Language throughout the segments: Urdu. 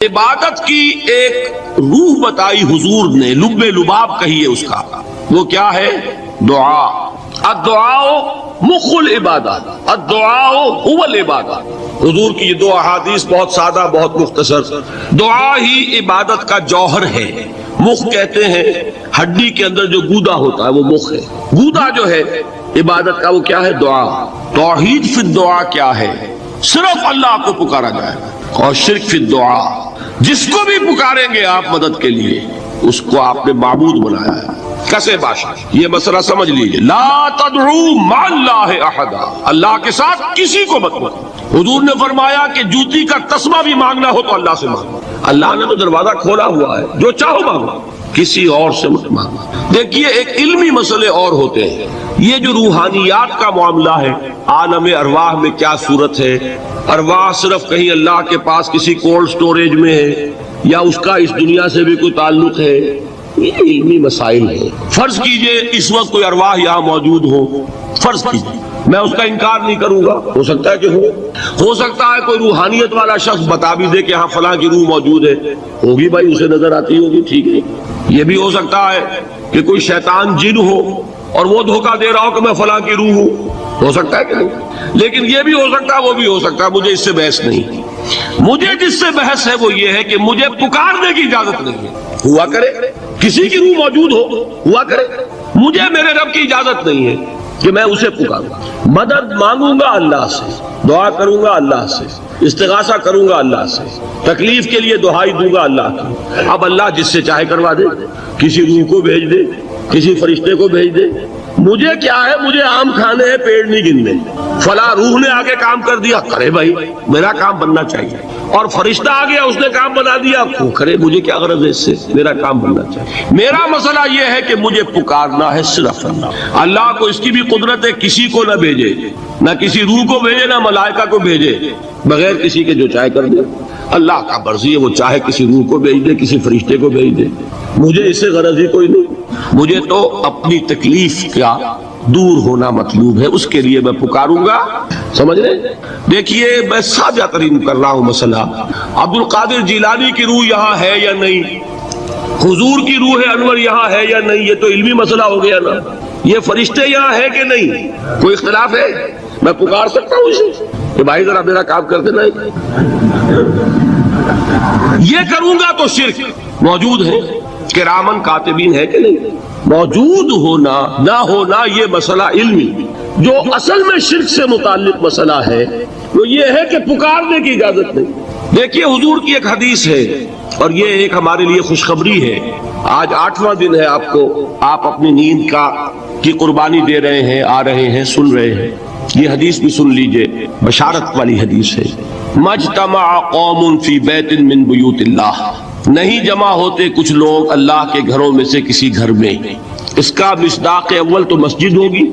عبادت کی ایک روح بتائی حضور نے، لب لباب کہیے اس کا، وہ کیا ہے؟ دعا۔ الدعاء مخ العبادات، الدعاء هو العبادات۔ حضور کی یہ دو احادیث بہت سادہ، بہت مختصر۔ دعا ہی عبادت کا جوہر ہے۔ مخ کہتے ہیں ہڈی کے اندر جو گودا ہوتا ہے وہ مخ ہے۔ گودا جو ہے عبادت کا وہ کیا ہے؟ دعا۔ توحید فی الدعا کیا ہے؟ صرف اللہ کو پکارا جائے، اور شرک فی الدعا، جس کو بھی پکاریں گے آپ مدد کے لیے اس کو آپ نے معبود بنایا ہے۔ کسے باشا یہ مسئلہ سمجھ لیجئے، لا تدعو مع اللہ احدا، اللہ کے ساتھ کسی کو مت مانگو۔ حضور نے فرمایا کہ جوتی کا تسمہ بھی مانگنا ہو تو اللہ سے مانگو۔ اللہ نے تو دروازہ کھولا ہوا ہے، جو چاہو مانگو، کسی اور سے مت مانگو۔ دیکھیے ایک علمی مسئلے اور ہوتے ہیں، یہ جو روحانیات کا معاملہ ہے، عالم ارواح میں کیا صورت ہے، ارواح صرف کہیں اللہ کے پاس کسی کولڈ سٹوریج میں ہے یا اس کا اس دنیا سے بھی کوئی تعلق ہے، یہ علمی مسائل ہیں۔ فرض کیجئے اس وقت کوئی ارواح یہاں موجود ہو، فرض کیجئے، میں اس کا انکار نہیں کروں گا، ہو سکتا ہے کہ ہو سکتا ہے کوئی روحانیت والا شخص بتا بھی دے کہ ہاں فلاں کی روح موجود ہے، ہوگی بھائی، اسے نظر آتی ہوگی، ٹھیک ہے۔ یہ بھی ہو سکتا ہے کہ کوئی شیطان جن ہو اور وہ دھوکہ دے رہا ہو کہ میں فلاں کی روح ہوں، ہو سکتا ہے کہ نہیں؟ لیکن یہ بھی ہو سکتا ہے، وہ بھی ہو سکتا ہے، مجھے اس سے بحث نہیں۔ مجھے جس سے بحث ہے وہ یہ ہے کہ مجھے پکارنے کی اجازت نہیں ہے۔ ہوا کرے کسی کی روح موجود ہوا کرے، مجھے میرے رب کی اجازت نہیں ہے کہ میں اسے پکاروں۔ مدد مانگوں گا اللہ سے، دعا کروں گا اللہ سے، استغاثہ کروں گا اللہ سے، تکلیف کے لیے دہائی دوں گا اللہ کی۔ اب اللہ جس سے چاہے کروا دے، کسی روح کو بھیج دے، کسی فرشتے کو بھیج دے، مجھے کیا ہے؟ مجھے آم کھانے ہیں، پیڑ نہیں گننے۔ فلاں روح نے آگے کام کر دیا، کرے بھائی، میرا کام بننا چاہیے۔ اور فرشتہ آ گیا، اس نے کام بنا دیا، کرے، مجھے کیا غرض ہے اس سے؟ میرا کام بننا چاہیے۔ میرا مسئلہ یہ ہے کہ مجھے پکارنا ہے صرف اللہ۔ اللہ کو اس کی بھی قدرت ہے کسی کو نہ بھیجے، نہ کسی روح کو بھیجے، نہ ملائکہ کو بھیجے، بغیر کسی کے جو چاہے کر دے۔ اللہ کا مرضی ہے، وہ چاہے کسی روح کو بھیج دے، کسی فرشتے کو بھیج دے، مجھے اس سے غرض ہی کوئی نہیں۔ مجھے تو اپنی تکلیف کا دور ہونا مطلوب ہے، اس کے لیے میں پکاروں گا۔ سمجھ رہے؟ دیکھیے میں سادہ ترین کر رہا ہوں مسئلہ۔ عبد القادر جیلانی کی روح یہاں ہے یا نہیں؟ حضور کی روح انور یہاں ہے یا نہیں؟ یہ تو علمی مسئلہ ہو گیا نا۔ یہ فرشتے یہاں ہے کہ نہیں؟ کوئی اختلاف ہے؟ میں پکار سکتا ہوں اسے کہ بھائی ذرا میرا کام کر دینا۔ یہ کروں گا تو شرک موجود ہے، کرامن کاتبین ہے کہ نہیں؟ موجود ہونا نہ ہونا یہ مسئلہ علمی۔ جو اصل میں شرک سے متعلق مسئلہ ہے وہ یہ ہے کہ پکارنے کی اجازت نہیں۔ دیکھیے حضور کی ایک حدیث ہے، اور یہ ایک ہمارے لیے خوشخبری ہے۔ آج 8واں دن ہے، آپ اپنی نیند کی قربانی دے رہے ہیں، آ رہے ہیں، سن رہے ہیں۔ یہ حدیث بھی سن لیجئے، بشارت والی حدیث ہے۔ مجتمع قوم فی بیت من بیوت اللہ، نہیں جمع ہوتے کچھ لوگ اللہ کے گھروں میں سے کسی گھر میں۔ اس کا مصداق اول تو مسجد ہوگی،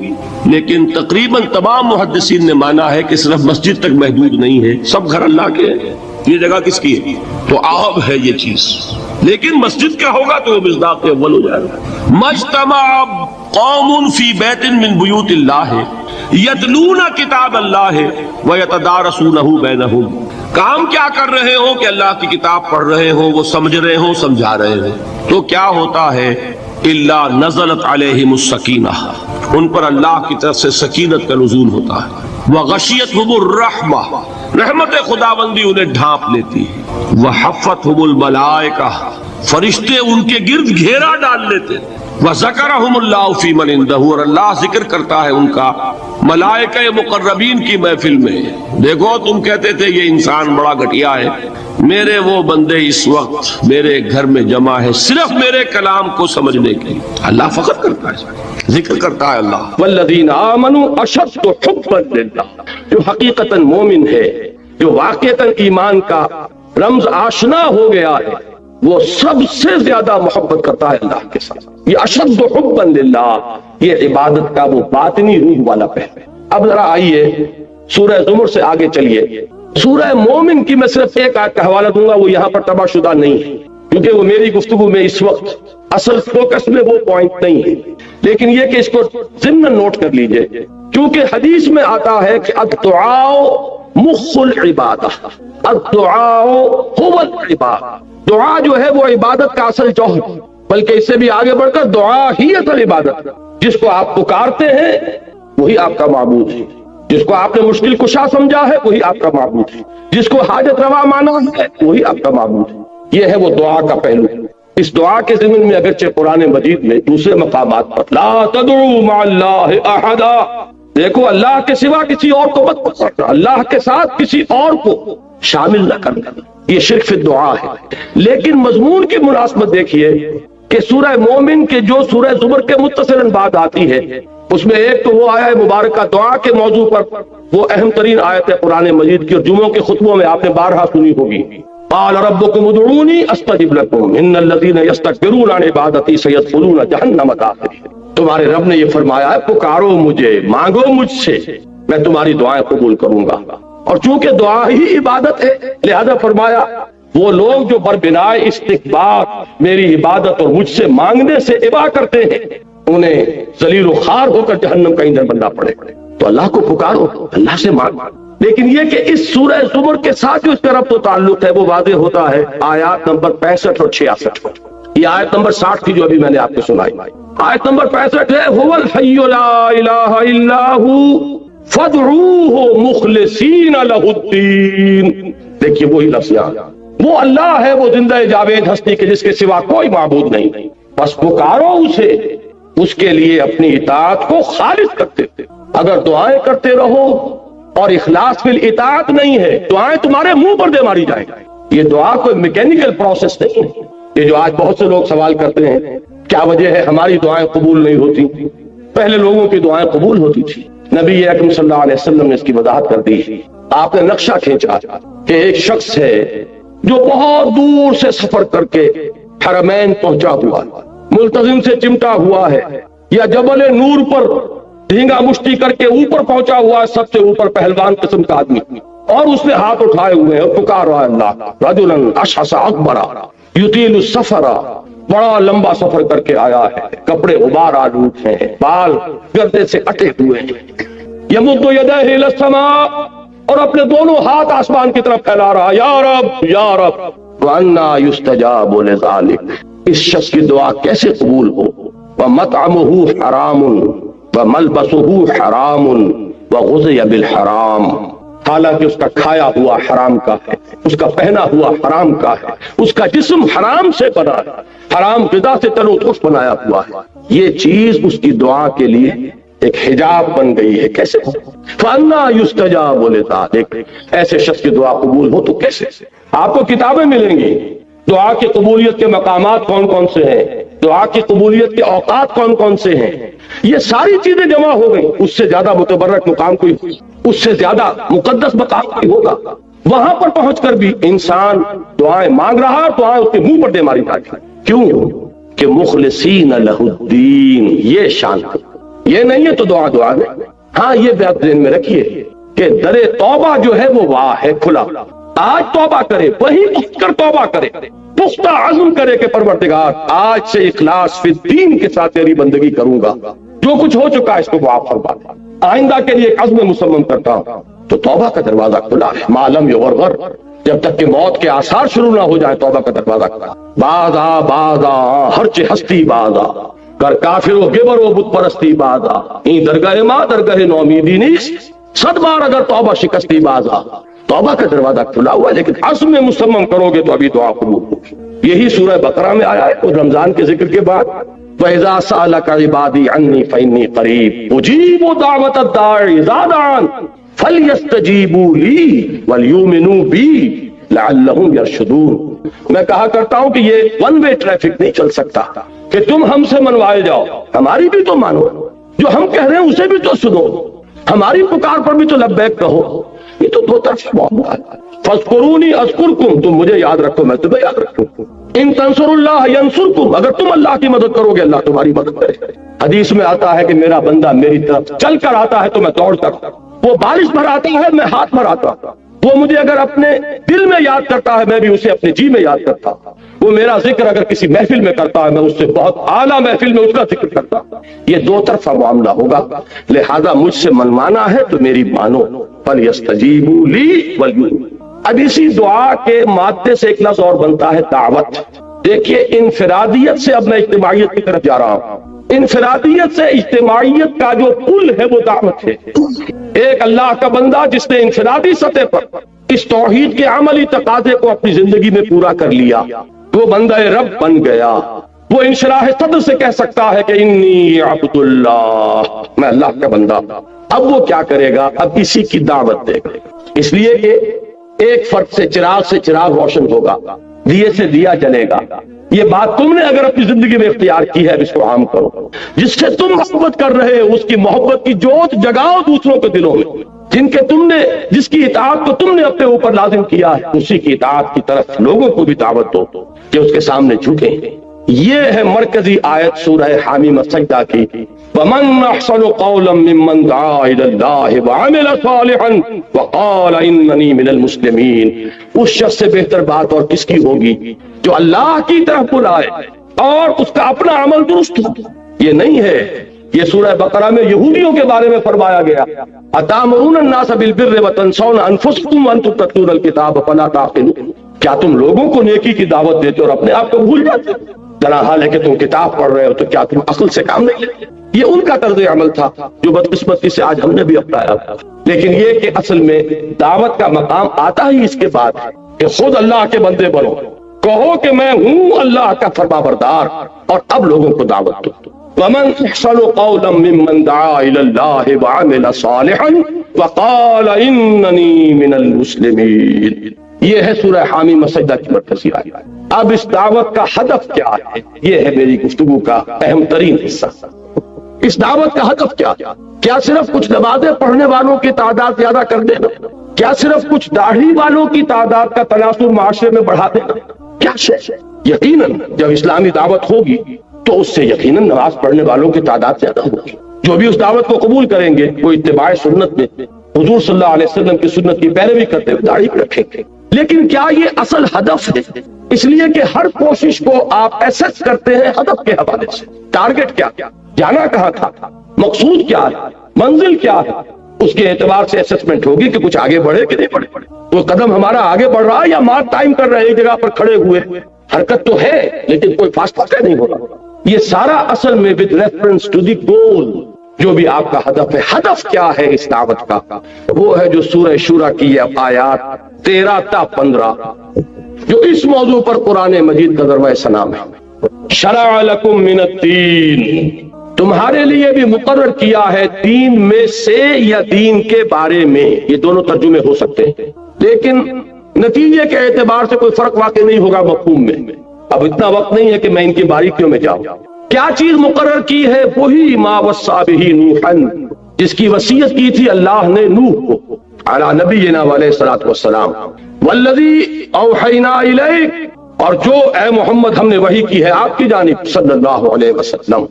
لیکن تقریباً تمام محدثین نے مانا ہے کہ صرف مسجد تک محدود نہیں ہے، سب گھر اللہ کے ہیں۔ یہ جگہ کس کی ہے؟ تو عام ہے یہ چیز، لیکن مسجد کا ہوگا تو وہ مصداق اول ہو جائے گا۔ مجتمع قوم فی بیت من بیوت اللہ یتلون کتاب اللہ ویتدارسونہ بینہم، کام کیا کر رہے ہوں کہ اللہ کی کتاب پڑھ رہے ہوں، وہ سمجھ رہے ہوں، سمجھا رہے ہوں، تو کیا ہوتا ہے؟ الا نزلت علیہم السکینہ، ان پر اللہ کی طرف سے سکینت کا نزول ہوتا ہے۔ وغشیتہم الرحمہ، رحمت خداوندی انہیں ڈھانپ لیتی ہے۔ وحفتہم الملائکہ، فرشتے ان کے گرد گھیرا ڈال لیتے ہیں۔ وذکرہم اللہ فی من عندہ، اور اللہ ذکر کرتا ہے ان کا ملائکہ مقربین کی محفل میں۔ دیکھو تم کہتے تھے یہ انسان بڑا گھٹیا ہے، میرے وہ بندے اس وقت میرے گھر میں جمع ہے صرف میرے کلام کو سمجھنے کے لیے۔ اللہ فخر کرتا ہے، ذکر کرتا ہے اللہ۔ والذین آمنوا اشد حبا للہ، جو حقیقتاً مومن ہے، جو واقعتاً ایمان کا رمز آشنا ہو گیا ہے، وہ سب سے زیادہ محبت کرتا ہے اللہ کے ساتھ۔ یہ اشد حبا للہ، یہ عبادت کا وہ باطنی روح والا پہلو ہے۔ اب ذرا آئیے سورہ زمر سے آگے چلیے۔ سورہ مومن کی میں صرف ایک آیت کا حوالہ دوں گا، وہ یہاں پر تباہ شدہ نہیں ہے، کیونکہ وہ میری گفتگو میں اس وقت اصل فوکس میں وہ پوائنٹ نہیں ہے، لیکن یہ کہ اس کو ضمن نوٹ کر لیجئے، کیونکہ حدیث میں آتا ہے کہ الدعاء مخ العبادہ، الدعاء هو العبادہ، دعا جو ہے وہ عبادت کا اصل جوہر، بلکہ اس سے بھی آگے بڑھ کر دعا ہی اصل عبادت، جس کو آپ پکارتے ہیں وہی آپ کا معبود ہے، جس کو آپ نے مشکل کشا سمجھا ہے وہی آپ کا معبود ہے، جس کو حاجت روا مانا ہے وہی آپ کا معبود ہے۔ یہ ہے وہ دعا کا پہلو۔ اس دعا کے ضمن میں اگرچہ قرآن مجید میں دوسرے مقامات پر لا تدعوا مع اللہ احدا، دیکھو اللہ کے سوا کسی اور کو مت پکارنا، اللہ کے ساتھ کسی اور کو شامل نہ کرنا، یہ شرک فی الدعا ہے۔ لیکن مضمون کی مناسبت دیکھیے کہ سورہ مومن کے جو سورہ زمر کے متصل بعد آتی ہے، اس میں ایک تو وہ آیا مبارکہ دعا کے موضوع پر، وہ اہم ترین آیت ہے قرآن مجید کی، اور جمعوں کے خطبوں میں آپ نے بارہا سنی ہوگی، قال ربکم ادعونی استجب لکم ان الذین یستکبرون عن عبادتی سیدخلون جہنم داخرین۔ تمہارے رب نے یہ فرمایا ہے پکارو مجھے، مانگو مجھ سے، میں تمہاری دعائیں قبول کروں گا۔ اور چونکہ دعا ہی عبادت ہے لہذا فرمایا وہ لوگ جو بربنائے استکبار میری عبادت اور مجھ سے مانگنے سے ابا کرتے ہیں، انہیں ذلیل و خوار ہو کر جہنم کا ایندھن بننا پڑے۔ تو اللہ کو پکارو، اللہ سے مانگو۔ لیکن یہ کہ اس سورہ زمر کے ساتھ جو اس کا ربط و تعلق ہے وہ واضح ہوتا ہے آیات نمبر 65 اور 66 پر۔ یہ آیت نمبر 60 تھی جو ابھی میں نے آپ کو سنائی۔ آیت نمبر 65 ہے هو الحی لا الہ الا هو فادعوہ مخلصین لہ الدین۔ دیکھیے وہی لفظ یہاں، وہ اللہ ہے، وہ زندہ جاوید ہستی کے جس کے سوا کوئی معبود نہیں، بس پکارو اسے، اس کے لیے اپنی اطاعت کو خالص کرتے تھے۔ اگر دعائیں کرتے رہو اور اخلاص فی الاطاعت نہیں ہے، دعائیں تمہارے منہ پر دے ماری جائیں۔ یہ دعا کوئی میکینیکل پروسیس نہیں ہے۔ یہ جو آج بہت سے لوگ سوال کرتے ہیں کیا وجہ ہے ہماری دعائیں قبول نہیں ہوتی، پہلے لوگوں کی دعائیں قبول ہوتی تھی۔ نبی اکرم صلی اللہ علیہ وسلم نے اس کی وضاحت کر دی۔ آپ نے نقشہ کھینچا کہ ایک شخص ہے جو بہت دور سے سفر کر کے حرمین پہنچا ہوا، ملتزم سے چمٹا ہوا ہے، یا جبل نور پر دھینگا مشتی کر کے اوپر پہنچا ہوا ہے، سب سے اوپر پہلوان قسم کا آدمی، اور اس نے ہاتھ اٹھائے ہوئے ہیں اور پکار رہا ہے اللہ، رجلا اشعث اکبر یطیل السفر، بڑا لمبا سفر کر کے آیا ہے، کپڑے غبار آلود ہیں، بال گردے سے اٹے ہوئے ہیں، یمد یدیہ الی السماء، اور اپنے دونوں ہاتھ آسمان کی طرف پھیلا رہا، یا رب یا رب، وَأَنَّا يُسْتَجَابُ لِذَلِكَ، اس شخص کی دعا کیسے قبول ہو؟ وَمَطْعَمُهُ حَرَامٌ وَمَلْبَسُهُ حَرَامٌ وَغُذِيَ بِالْحَرَامِ، حالانکہ اس کا کھایا ہوا حرام کا ہے، اس کا پہنا ہوا حرام کا ہے، اس کا جسم حرام سے بنا ہے، حرام غذا سے تن و تخش بنایا ہوا ہے، یہ چیز اس کی دعا کے لیے ایک حجاب بن گئی ہے۔ کیسے فَأَنَّا يُسْتَجَابُ لِذَلِكَ، ایسے شخص کی دعا قبول ہو تو کیسے؟ آپ کو کتابیں ملیں گی، دعا کی قبولیت کے مقامات کون کون سے ہیں، دعا کی قبولیت کے اوقات کون کون سے ہیں، یہ ساری چیزیں جمع ہو گئی۔ اس سے زیادہ متبرک مقام کوئی، اس سے زیادہ مقدس مقام کوئی ہوگا؟ وہاں پر پہنچ کر بھی انسان دعائیں مانگ رہا ہے، دعائیں اس کے منہ پر دے ماری جاتی ہیں۔ کیوں کہ مخلصین لہ الدین، یہ شان ہے، یہ نہیں ہے تو دعا دعا نہیں۔ ہاں یہ بات ذہن میں رکھیے کہ در توبہ جو ہے وہ واہ ہے، کھلا، آج توبہ کرے، وہی اٹھ کر توبہ کرے، پختہ عزم کرے کہ پروردگار آج سے اخلاص فی الدین کے ساتھ تیری بندگی کروں گا، جو کچھ ہو چکا ہے اس کو معاف فرما دے، آئندہ کے لیے ایک عزم مصمم کرتا ہوں، تو توبہ کا دروازہ کھلا ہے۔ معلوم یغرغر، جب تک کہ موت کے آثار شروع نہ ہو جائے توبہ کا دروازہ کھلا۔ بازا بازا ہر چہ ہستی بازا، گر کافر و گبر و بت پرستی بازا، این درگاہ ماں درگاہ نومیدی نیست، 100 بار اگر توبہ شکستی بازا۔ توبہ کا دروازہ کھلا ہوا ہے، لیکن عزم مصمم کرو گے تو ابھی دعا قبول ہوگی۔ یہی سورہ بقرہ میں آیا ہے، اور رمضان کے ذکر کے بعد وَإِذَا سَأَلَكَ عِبَادِي عَنِّي فَإِنِّي قَرِيبٌ أُجِيبُ دَعْوَةَ الدَّاعِ إِذَا دَعَانِ فَلْيَسْتَجِيبُوا لِي وَلْيُؤْمِنُوا بِي لَعَلَّهُمْ يَرْشُدُونَ۔ میں کہا کرتا ہوں کہ یہ ون وے ٹریفک نہیں چل سکتا کہ تم ہم سے منوائے جاؤ، ہماری بھی تو مانو، جو ہم کہہ رہے ہیں اسے بھی تو سنو، ہماری پکار پر بھی تو لبیک کہو۔ یہ تو دو طرف معاملہ ہے۔ فَاذْكُرُونِي أَذْكُرْكُمْ، تم مجھے یاد رکھو میں تمہیں یاد رکھوں۔ ان تنصروا اللہ ینصرکم، اگر تم اللہ کی مدد کرو گے اللہ تمہاری مدد کرے۔ حدیث میں آتا ہے کہ میرا بندہ میری طرف چل کر آتا ہے تو میں دوڑ کر، وہ بارش بھر آتا ہے میں ہاتھ بھر آتا ہوں، وہ مجھے اگر اپنے دل میں یاد کرتا ہے میں بھی اسے اپنے جی میں یاد کرتا ہوں. وہ میرا ذکر اگر کسی محفل میں کرتا ہے میں اس سے بہت اعلیٰ محفل میں اس کا ذکر کرتا ہوں. یہ دو طرفہ معاملہ ہوگا. لہذا مجھ سے منوانا ہے تو میری مانو. فَلْيَسْتَجِيبُوا لِي وَلْيُؤْمِنُوا. اب اسی دعا کے مادے سے ایک لفظ اور بنتا ہے دعوت. دیکھیے انفرادیت سے اب میں اجتماعیت کی طرف جا رہا ہوں. انفرادیت سے اجتماعیت کا جو پل ہے وہ دعوت ہے. ایک اللہ کا بندہ جس نے انفرادی سطح پر اس توحید کے عملی تقاضے کو اپنی زندگی میں پورا کر لیا وہ بندہ رب بن گیا. وہ انشراح صدر سے کہہ سکتا ہے کہ انی عبد اللہ، میں اللہ کا بندہ. اب وہ کیا کرے گا؟ اب اسی کی دعوت دے گا. اس لیے کہ ایک فرد سے چراغ روشن ہوگا، دیے سے دیا جلے گا. یہ بات تم نے اگر اپنی زندگی میں اختیار کی ہے اب اس کو عام کرو. جس سے تم محبت کر رہے ہو اس کی محبت کی جوت جگاؤ دوسروں کے دلوں میں. جس کی اطاعت کو تم نے اپنے اوپر لازم کیا ہے اسی کی اطاعت کی طرف لوگوں کو بھی دعوت دو کہ اس کے سامنے جھکیں. یہ ہے مرکزی آیت سورہ حامیم السجدہ کی. وَمَنْ أَحْسَنُ قَوْلًا مِّمَّنْ دَعَا إِلَى اللَّهِ وَعَمِلَ صَالِحًا وَقَالَ إِنَّنِي مِنَ الْمُسْلِمِينَ. اس شخص سے بہتر بات اور کس کی ہوگی جو اللہ کی طرف بلائے اور اس کا اپنا عمل درست ہو. یہ نہیں ہے. یہ سورہ بقرہ میں یہودیوں کے بارے میں فرمایا گیا أَتَأْمُرُونَ النَّاسَ بِالْبِرِّ وَتَنْسَوْنَ أَنفُسَكُمْ وَأَنْتُمْ تَتْلُونَ الْكِتَابَ فَلَا تَعْقِلُونَ. کیا تم لوگوں کو نیکی کی دعوت دیتے اور اپنے آپ کو بھول جاتے ہو؟ ذرا حال ہے کہ تم کتاب پڑھ رہے ہو تو کیا تم عقل سے کام نہیں لیتے؟ یہ ان کا طرز عمل تھا جو بدقسمتی سے آج ہم نے بھی اپنایا. لیکن یہ کہ اصل میں دعوت کا مقام آتا ہی اس کے بعد ہے کہ خود اللہ کے بندے بنو، کہو کہ میں ہوں اللہ کا فرما بردار اور اب لوگوں کو دعوت دو. وَمَنْ أَحْسَنُ قَوْلًا مِّمَّنْ دَعَا إِلَى اللَّهِ وَعَمِلَ صَالِحًا وَقَالَ إِنَّنِي مِنَ الْمُسْلِمِينَ. یہ ہے سورہ حامیم السجدہ کی مرکزی آیت. اب اس دعوت کا ہدف کیا ہے؟ یہ ہے میری گفتگو کا اہم ترین حصہ. اس دعوت کا ہدف کیا؟ کیا صرف کچھ نمازیں پڑھنے والوں کی تعداد زیادہ کر دینا؟ کیا صرف کچھ داڑھی والوں کی تعداد کا تناسب معاشرے میں بڑھا دینا؟ کیا شے؟ یقیناً جب اسلامی دعوت ہوگی تو اس سے یقیناً نماز پڑھنے والوں کی تعداد زیادہ ہوگی. جو بھی اس دعوت کو قبول کریں گے وہ اتباع سنت میں حضور صلی اللہ علیہ وسلم کی سنت کی پیروی کرتے ہوئے داڑھی بھی رکھیں گے. لیکن کیا یہ اصل ہدف ہے؟ اس لیے کہ ہر کوشش کو آپ ایسس کرتے ہیں ہدف کے حوالے سے. ٹارگٹ کیا، جانا کہاں تھا، مقصود کیا ہے، منزل کیا ہے، اس کے اعتبار سے اسسمنٹ ہوگی کہ کچھ آگے بڑھے کہ نہیں بڑھے. وہ قدم ہمارا آگے بڑھ رہا ہے یا مارک ٹائم کر رہے ہیں ایک جگہ پر کھڑے ہوئے. حرکت تو ہے لیکن کوئی فاسٹ نہیں ہو رہا. یہ سارا اصل میں with reference to the goal، جو بھی آپ کا ہدف ہے. ہدف کیا ہے اس دعوت کا؟ وہ ہے جو سورہ شورى کی یہ آیات 13 تا 15 جو اس موضوع پر قرآن مجید کا ضربہ سلام ہے. شرع لکم من الدین، تمہارے لیے بھی مقرر کیا ہے دین میں سے یا دین کے بارے میں. یہ دونوں ترجمے ہو سکتے ہیں لیکن نتیجے کے اعتبار سے کوئی فرق واقع نہیں ہوگا مفہوم میں. اب اتنا وقت نہیں ہے کہ میں ان کی باریکیوں میں جاؤں. کیا چیز مقرر کی ہے؟ وہی ما وصى به نوحا، جس کی وصیت کی تھی اللہ نے نوح کو علی نبینا علیہ الصلوۃ والسلام. والذی اوحینا الیک، اور جو اے محمد ہم نے وحی کی ہے آپ کی جانب صلی اللہ علیہ وسلم.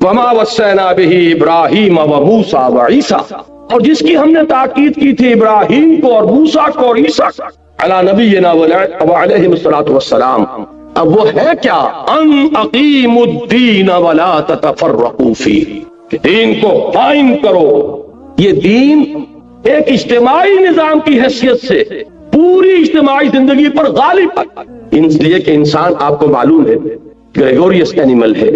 وما وصینا به ابراہیم وموسیٰ وعیسیٰ، اور جس کی ہم نے تاکید کی تھی ابراہیم کو اور موسیٰ کو اور عیسیٰ علی نبینا علیہ الصلوۃ والسلام. اب وہ ہے کیا؟ ان اقیموا الدین ولا تتفرقوا فیہ، دین کو قائم کرو. یہ دین ایک اجتماعی نظام کی حیثیت سے پوری اجتماعی زندگی پر غالب ہے. اس لیے کہ انسان آپ کو معلوم ہے گریگوریس اینیمل ہے،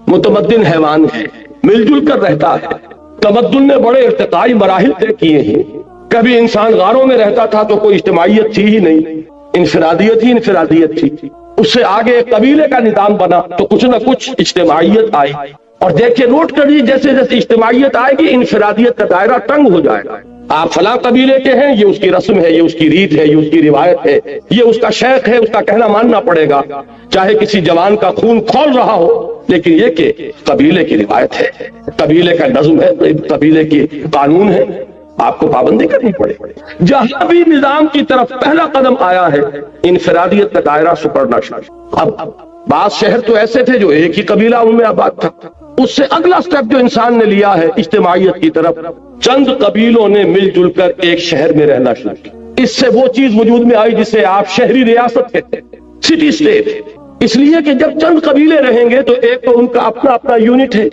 متمدن حیوان ہے، مل جل کر رہتا ہے. تمدن نے بڑے ارتقائی مراحل طے کیے ہیں. کبھی انسان غاروں میں رہتا تھا تو کوئی اجتماعیت تھی ہی نہیں، انفرادیت ہی انفرادیت تھی. اس سے آگے ایک قبیلے کا نظام بنا تو کچھ نہ کچھ اجتماعیت آئی. اور دیکھیں نوٹ کریے جیسے جیسے اجتماعیت آئے گی انفرادیت کا دائرہ تنگ ہو جائے گا. آپ فلاں قبیلے کے ہیں، یہ اس کی رسم ہے، یہ اس کی ریت ہے، یہ اس کی روایت ہے، یہ اس کا شیخ ہے، اس کا کہنا ماننا پڑے گا چاہے کسی جوان کا خون کھول رہا ہو. لیکن یہ کہ قبیلے کی روایت ہے، قبیلے کا نظم ہے، قبیلے کی قانون ہے، آپ کو پابندی کرنی پڑے. جہاں بھی نظام کی طرف پہلا قدم آیا ہے انفرادیت کا دائرہ سپڑنا شروع. اب بعض شہر تو ایسے تھے جو ایک ہی قبیلہ ان میں آباد تھا. اس سے اگلا سٹیپ جو انسان نے لیا ہے اجتماعیت کی طرف، چند قبیلوں نے مل جل کر ایک شہر میں رہنا شروع کیا. اس سے وہ چیز وجود میں آئی جسے آپ شہری ریاست کہتے ہیں، سٹی اسٹیٹ۔ اس لیے کہ جب چند قبیلے رہیں گے تو ایک تو ان کا اپنا اپنا یونٹ ہے،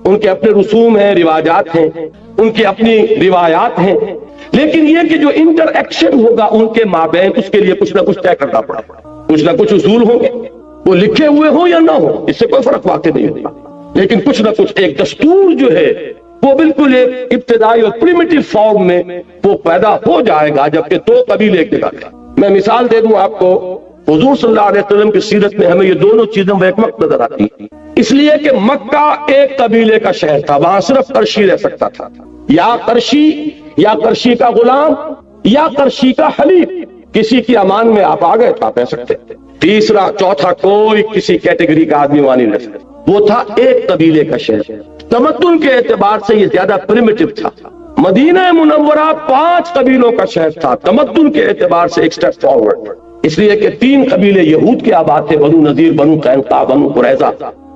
ان کے اپنے رسوم ہیں، رواجات ہیں، ان کی اپنی روایات ہیں، لیکن یہ کہ جو انٹر ایکشن ہوگا ان کے مابین، اس کے لیے کچھ نہ کچھ طے کرنا پڑا، کچھ نہ کچھ اصول ہوں گے، وہ لکھے ہوئے ہوں یا نہ ہو، اس سے کوئی فرق واقع نہیں ہوگا، لیکن کچھ نہ کچھ ایک دستور جو ہے وہ بالکل ایک ابتدائی اور پریمیٹیو فارم میں وہ پیدا ہو جائے گا، جبکہ دو قبیلے ایک جگہ پہ۔ میں مثال دے دوں آپ کو، حضور صلی اللہ علیہ وسلم کی سیرت میں ہمیں یہ دونوں چیزیں بیک وقت نظر آتی ہیں، اس لیے کہ مکہ ایک قبیلے کا شہر تھا، وہاں صرف قرشی رہ سکتا تھا، یا قرشی کا غلام یا قرشی کا حلیف، کسی کی امان میں آپ آ گئے تو آپ رہ سکتے، تیسرا چوتھا کوئی کسی کیٹیگری کا آدمی وہاں نہیں رہ سکتا۔ وہ تھا ایک قبیلے کا شہر، تمدن کے اعتبار سے یہ زیادہ پریمیٹیو تھا۔ مدینہ منورہ 5 قبیلوں کا شہر تھا، تمدن کے اعتبار سے ایک سٹیپ فارورڈ، اس لیے کہ 3 قبیلے یہود کے آباد تھے، بنو نذیر، بنو قینقاع، بنو قریظہ،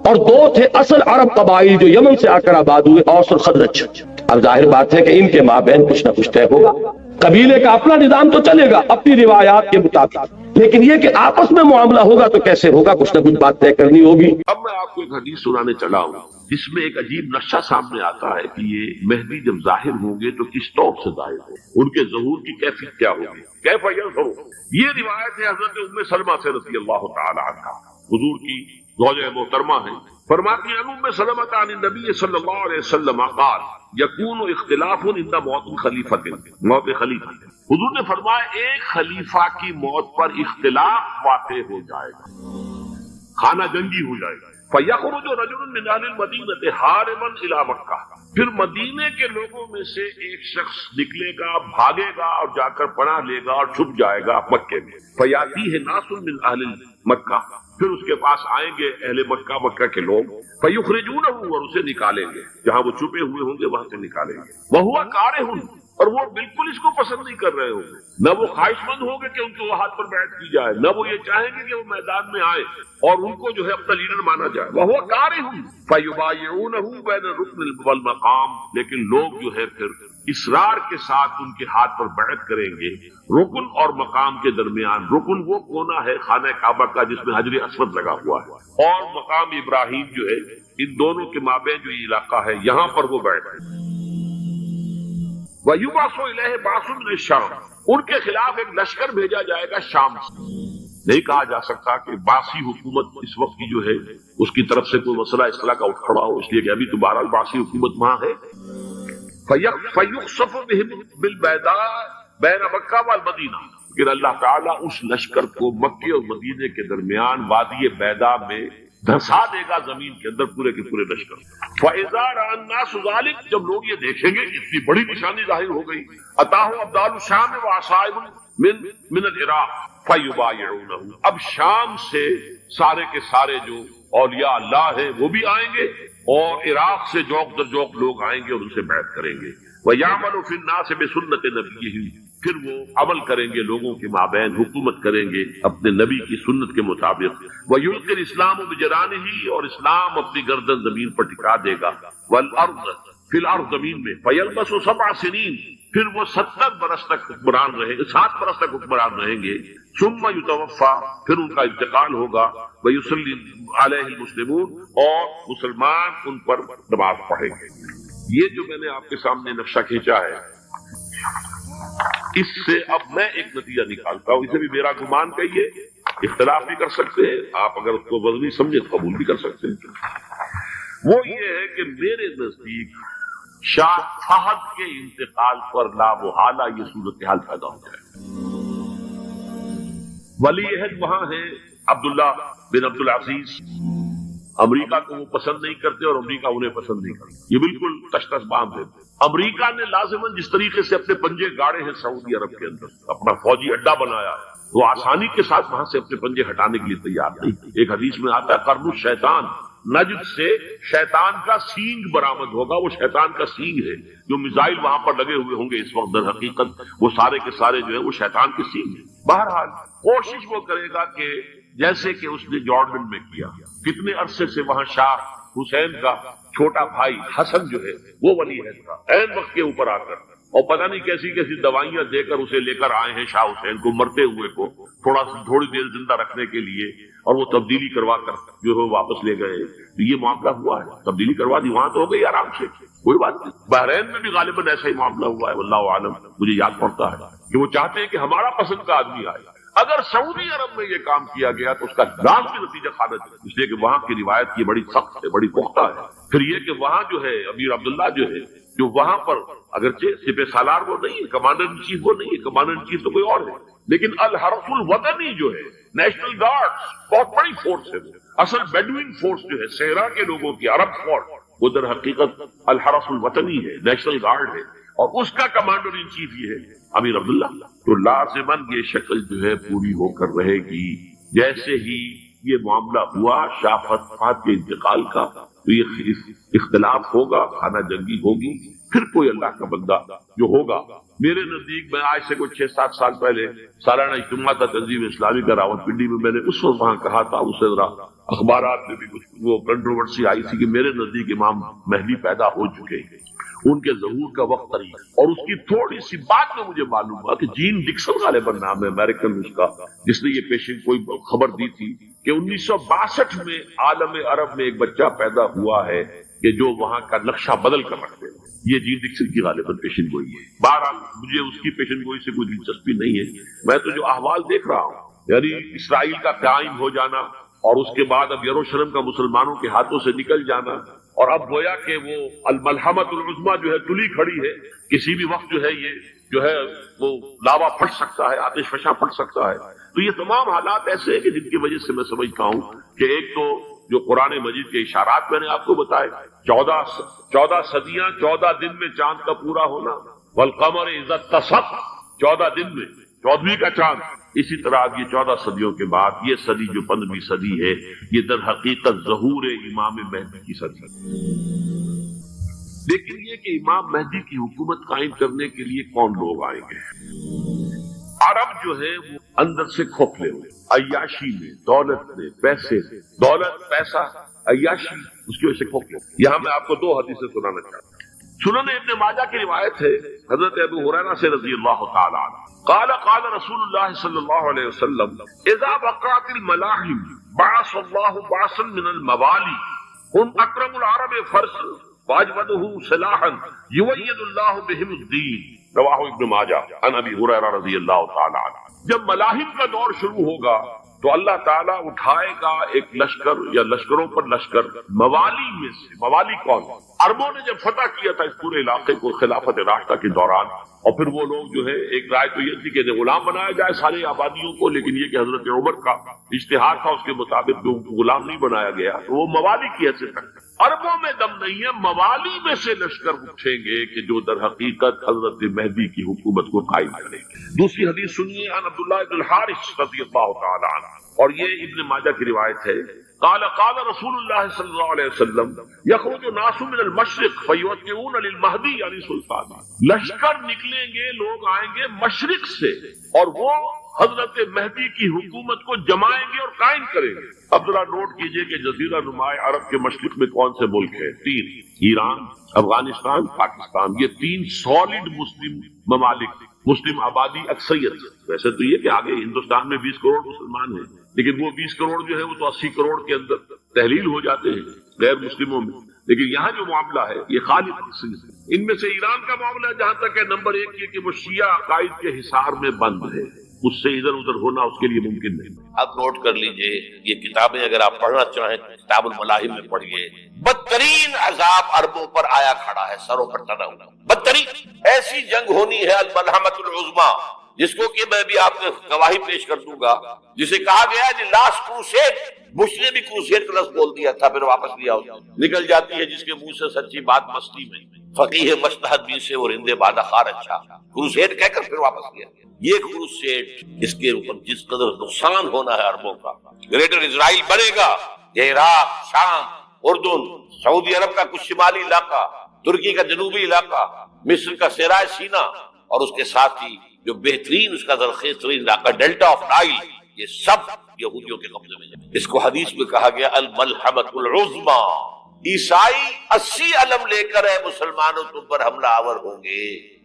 اور 2 تھے اصل عرب قبائل جو یمن سے آ کر آباد ہوئے، اوس اور خزرج۔ اب ظاہر بات ہے کہ ان کے مابین کچھ نہ کچھ طے ہوگا، قبیلے کا اپنا نظام تو چلے گا اپنی روایات کے مطابق، لیکن یہ کہ آپس میں معاملہ ہوگا تو کیسے ہوگا، کچھ نہ کچھ بات طے کرنی ہوگی۔ اب میں آپ کو ایک حدیث سنانے چلا ہوں جس میں ایک عجیب نقشہ سامنے آتا ہے کہ یہ مہدی جب ظاہر ہوں گے تو کس طور سے ظاہر ہوں، ان کے ظہور کی کیفیت کیا ہوگی، کیف یظہر۔ یہ روایت ہے حضرت ام سلمہ سے رضی اللہ تعالی عنہا، حضور کی زوجہ محترمہ ہیں، فرماتی ہیں ام سلمہ عن النبی صلی اللہ علیہ وسلم قال یکون اختلاف عند موت خلیفۃ، موت خلیفہ، حضور نے فرمایا ایک خلیفہ کی موت پر اختلاف واقع ہو جائے گا، خانہ جنگی ہو جائے گا، فَيَخْرُجُ رَجُلٌ مِّنْ أَهْلِ الْمَدِينَةِ حَارِبًا إِلَىٰ مَكَّةَ، پھر مدینے کے لوگوں میں سے ایک شخص نکلے گا، بھاگے گا اور جا کر پناہ لے گا اور چھپ جائے گا مکے میں، فَيَأْتِيهِ نَاسٌ مِّنْ أَهْلِ مَكَّةَ، پھر اس کے پاس آئیں گے اہل مکہ، مکہ کے لوگ، فَيُخْرِجُونَهُ، اور اسے نکالیں گے، جہاں وہ چھپے ہوئے ہوں گے وہاں سے نکالیں گے، وَهُوَ كَارِهٌ، اور وہ بالکل اس کو پسند نہیں کر رہے ہوں گے، نہ وہ خواہش مند ہوں گے کہ ان کے ہاتھ پر بیعت کی جائے، نہ وہ یہ چاہیں گے کہ وہ میدان میں آئے اور ان کو جو ہے اپنا لیڈر مانا جائے، وَهُوَ كَارِهٌ فَيُبَايِعُونَهُ بَيْنَ الرُّكْنِ وَالْمَقَامِ، لیکن لوگ جو ہے پھر اصرار کے ساتھ ان کے ہاتھ پر بیعت کریں گے رکن اور مقام کے درمیان۔ رکن وہ کونا ہے خانہ کعبہ کا جس میں حجر اسود لگا ہوا ہے، اور مقام ابراہیم جو ہے، ان دونوں کے مابین جو یہ علاقہ ہے یہاں پر وہ بیعت ہے۔ وَيُبْعَثُ إِلَيْهِ بَعْثٌ مِّنَ الشَّامِ، ان کے خلاف ایک لشکر بھیجا جائے گا شام سے۔ نہیں کہا جا سکتا کہ باسی حکومت اس وقت کی جو ہے اس کی طرف سے کوئی مسئلہ اس طرح کا اٹھ کھڑا ہو، اس لیے کہ ابھی تو بہرحال باسی حکومت وہاں ہے۔ فَيُخْسَفُ بِهِمْ بِالْبَيْضَاءِ بَيْنَ مَكَّةَ وَالْمَدِينَةِ، کہ اللہ تعالیٰ اس لشکر کو مکے اور مدینے کے درمیان وادی بیضاء میں دھسا دے گا، زمین کے اندر پورے کے پورے لشکر۔ فَإِذَا رَأَى النَّاسُ ذَلِكَ، جب لوگ یہ دیکھیں گے اتنی بڑی نشانی ظاہر ہو گئی، أَتَاهُ أَبْدَالُ الشَّامِ وَعَصَائِبٌ مِّنَ الْعِرَاقِ فَيُبَايِعُونَهُ، اب شام سے سارے کے سارے جو اولیاء اللہ ہیں وہ بھی آئیں گے، اور عراق سے جوق در جوق لوگ آئیں گے اور ان سے بیعت کریں گے۔ وَيَعْمَلُ فِي النَّاسِ بِسُنَّةِ نَبِيِّهِ، پھر وہ عمل کریں گے لوگوں کے مابین، حکومت کریں گے اپنے نبی کی سنت کے مطابق۔ وَيُلْقِي الْإِسْلَامُ بِجَنَانِهِ، اور اسلام اپنی گردن زمین پر ٹکا دے گا۔ وَالْأَرْضَ، فی الارض، زمین میں۔ فَيَلْبَسُ 7 سنین، پھر وہ 70 برس تک حکمران رہیں گے، 7 برس تک حکمران رہیں گے۔ ثُمَّ يُتَوَفَّى، پھر ان کا انتقال ہوگا۔ وَيُصَلِّي عَلَيْهِ الْمُسْلِمُونَ، اور مسلمان ان پر نماز پڑھیں گے۔ یہ جو میں نے آپ کے سامنے نقشہ کھینچا ہے، اس سے اب میں ایک نتیجہ نکالتا ہوں، اسے بھی میرا گمان کہیے، اختلاف بھی کر سکتے ہیں آپ، اگر اس کو وزنی سمجھے تو قبول بھی کر سکتے ہیں۔ وہ یہ ہے کہ میرے نزدیک شاہ فہد کے انتقال پر لا محالہ یہ صورتحال پیدا ہو جائے۔ ولی عہد وہاں ہے عبداللہ بن عبد العزیز، امریکہ کو وہ پسند نہیں کرتے اور امریکہ انہیں پسند نہیں کرتا، یہ بالکل تش تش باندھ ہے۔ امریکہ نے لازماً جس طریقے سے اپنے پنجے گاڑے ہیں سعودی عرب کے اندر، اپنا فوجی اڈا بنایا ہے، وہ آسانی کے ساتھ وہاں سے اپنے پنجے ہٹانے کے لیے تیار نہیں۔ ایک حدیث میں آتا ہے قرن الشیطان، نجد سے شیطان کا سینگ برآمد ہوگا، وہ شیطان کا سینگ ہے، جو میزائل وہاں پر لگے ہوئے ہوں گے اس وقت، در حقیقت وہ سارے کے سارے جو ہے وہ شیطان کے سینگ ہیں۔ بہرحال کوشش وہ کرے گا کہ جیسے کہ اس نے جارڈن میں کیا، کتنے عرصے سے وہاں شاہ حسین کا چھوٹا بھائی حسن جو ہے وہ ولی عہد تھا، عین وقت کے اوپر آ کر اور پتہ نہیں کیسی کیسی دوائیاں دے کر اسے لے کر آئے ہیں شاہ حسین کو، مرتے ہوئے کو تھوڑی دیر زندہ رکھنے کے لیے، اور وہ تبدیلی کروا کر جو ہے واپس لے گئے۔ یہ معاملہ ہوا ہے، تبدیلی کروا دی، وہاں تو ہو گئی آرام سے، کوئی بات نہیں۔ بحرین میں بھی غالباً ایسا ہی معاملہ ہوا ہے، واللہ عالم، مجھے یاد پڑتا ہے کہ وہ چاہتے ہیں کہ ہمارا پسند کا آدمی آئے۔ اگر سعودی عرب میں یہ کام کیا گیا تو اس کا لازمی نتیجہ خارج ہے، اس لیے کہ وہاں کی روایت کی بڑی سخت ہے، بڑی پختہ ہے۔ پھر یہ کہ وہاں جو ہے امیر عبداللہ جو ہے، جو وہاں پر اگرچہ سپہ سالار وہ نہیں ہے، کمانڈر ان چیف وہ نہیں ہے، کمانڈر ان چیف تو کوئی اور ہے، لیکن الحرس الوطنی جو ہے، نیشنل گارڈ بہت بڑی فورس ہے، اصل بیڈوئن فورس جو ہے صحرا کے لوگوں کی، عرب فورس، وہ در حقیقت الحرس الوطنی ہے، نیشنل گارڈ ہے، اور اس کا کمانڈر ان چیف یہ ہے امیر عبداللہ۔ تو لازماً یہ شکل جو ہے پوری ہو کر رہے گی۔ جیسے ہی یہ معاملہ ہوا شاہ فتح کے انتقال کا، تو یہ اختلاف ہوگا، خانہ جنگی ہوگی، پھر کوئی اللہ کا بندہ جو ہوگا۔ میرے نزدیک، میں آج سے کوئی 6-7 سال پہلے سالانہ اجتماع تھا تنظیم اسلامی کا راولپنڈی میں، میں نے اس وقت وہاں کہا تھا، اس سے ذرا اخبارات میں بھی کچھ وہ کنٹروورسی آئی تھی کہ میرے نزدیک امام مہدی پیدا ہو چکے ہیں، ان کے ظہور کا وقت قریب۔ اور اس کی تھوڑی سی بات میں مجھے معلوم ہوا کہ جین ڈکسن غالباً نام ہے امریکن اس کا، جس نے یہ پیشن کوئی خبر دی تھی کہ 1962 میں عالم عرب میں ایک بچہ پیدا ہوا ہے کہ جو وہاں کا نقشہ بدل کر رکھ دے۔ یہ جین ڈکسن کی غالباً پیشن گوئی ہے۔ بہرحال مجھے اس کی پیشن گوئی سے کوئی دلچسپی نہیں ہے، میں تو جو احوال دیکھ رہا ہوں، یعنی اسرائیل کا قائم ہو جانا، اور اس کے بعد اب یروشلم کا مسلمانوں کے ہاتھوں سے نکل جانا، اور اب گویا کہ وہ الملحمۃ العظمیٰ جو ہے تلی کھڑی ہے، کسی بھی وقت جو ہے یہ جو ہے وہ لاوا پھٹ سکتا ہے، آتش فشاں پھٹ سکتا ہے۔ تو یہ تمام حالات ایسے ہیں کہ جن کی وجہ سے میں سمجھتا ہوں کہ ایک تو جو قرآن مجید کے اشارات میں نے آپ کو بتائے، 14 صدیاں، 14 دن میں چاند کا پورا ہونا، والقمر اذا اتسق، 14 دن میں 14ویں کا چاند۔ اسی طرح اب یہ 14 صدیوں کے بعد یہ صدی جو 15ویں صدی ہے، یہ در حقیقت ظہور امام مہدی کی صدی ہے۔ لیکن یہ کہ امام مہدی کی حکومت قائم کرنے کے لیے کون لوگ آئیں گے؟ عرب جو ہے وہ اندر سے کھوکھلے ہوئے، عیاشی میں، دولت میں، پیسے میں، دولت، پیسہ، عیاشی، اس کی وجہ سے کھوکھلے۔ یہاں میں آپ کو 2 حدیثیں سنانا چاہتا ہوں۔ سنن ابن ماجہ کی روایت ہے حضرت ابو ہریرہ سے رضی اللہ تعالی عنہ، قال قال رسول اللہ صلی اللہ علیہ وسلم اذا وقعت الملاحم بعث اللہ بعثا من الموالی هم اکرم العرب فرسا واجودہ سلاحا یوید اللہ بہم الدین، رواہ ابن ماجہ عن ابی ہریرہ رضی اللہ تعالی عنہ۔ جب ملاحم کا دور شروع ہوگا تو اللہ تعالیٰ اٹھائے گا ایک لشکر یا لشکروں پر لشکر، موالی میں سے۔ موالی کون؟ عربوں نے جب فتح کیا تھا اس پورے علاقے کو خلافت راشدہ کے دوران، اور پھر وہ لوگ جو ہے، ایک رائے تو یہ تھی کہ غلام بنایا جائے ساری آبادیوں کو، لیکن یہ کہ حضرت عمر کا اشتہار تھا، اس کے مطابق جو غلام نہیں بنایا گیا تو وہ موالی کی حیثیت رکھتے۔ عربوں میں دم نہیں ہے، موالی میں سے لشکر اٹھیں گے کہ جو در حقیقت حضرت مہدی کی حکومت کو قائم کریں گے۔ دوسری حدیث سنیے، عن عبداللہ بن الحارث رضی اللہ تعالی عنہ، اور یہ ابن ماجہ کی روایت ہے، قال قال رسول اللہ صلی اللہ علیہ وسلم یخرج ناس من المشرق فیوتئون للمہدی یعنی سلطان، لشکر نکلیں گے، لوگ آئیں گے مشرق سے، اور وہ حضرت مہدی کی حکومت کو جمائیں گے اور قائم کریں گے۔ اب ذرا نوٹ کیجئے کہ جزیرہ نما عرب کے مشرق میں کون سے ملک ہیں؟ 3، ایران، افغانستان، پاکستان، یہ 3 سالڈ مسلم ممالک، مسلم آبادی اکثریت۔ ویسے تو یہ کہ آگے ہندوستان میں 20 کروڑ مسلمان ہیں، لیکن وہ 20 کروڑ جو ہے وہ تو 80 کروڑ کے اندر تحلیل ہو جاتے ہیں غیر مسلموں میں، لیکن یہاں جو معاملہ ہے یہ خالی اکثریت۔ ان میں سے ایران کا معاملہ جہاں تک ہے، نمبر 1 یہ کہ وہ شیعہ عقائد کے حصار میں بند ہے، اس سے ادھر ادھر ہونا اس کے لیے ممکن نہیں۔ اب نوٹ کر لیجئے، یہ کتابیں اگر آپ پڑھنا چاہیں تو کتاب الملاحم میں پڑھیے۔ بدترین عذاب عربوں پر آیا کھڑا ہے، سروں پر ٹنا ہوا، بدترین ایسی جنگ ہونی ہے الملحمۃ العظمیٰ، جس کو کہ میں بھی آپ کو گواہی پیش کر دوں گا، جسے کہا گیا ہے کہ لاسٹ کروسیڈ، بش نے بھی کروسیڈ کا لفظ بول دیا تھا، پھر واپس لیا، نکل جاتی ہے جس کے منہ سے سچی بات مستی میں، فقیہ مجتہد بھی سے اور ہندے بادہ خار اچھا، کروسیڈ کہہ کر پھر واپس لیا۔ یہ کروسیڈ، اس کے اوپر جس قدر نقصان ہونا ہے عربوں کا، گریٹر اسرائیل بنے گا، یہ عراق، شام، اردن، سعودی عرب کا کچھ شمالی علاقہ، ترکی کا جنوبی علاقہ، مصر کا صحرائے سینا، اور اس کے ساتھ ہی جو بہترین اس کا زرخیز ترین علاقہ ڈیلٹا آف نائل، یہ سب یہودیوں کے قبضے میں جائے۔ اس کو حدیث میں کہا گیا الملحمۃ العظمیٰ۔ عیسائی 80 علم لے کر ہے مسلمانوں تم پر حملہ آور ہوں گے،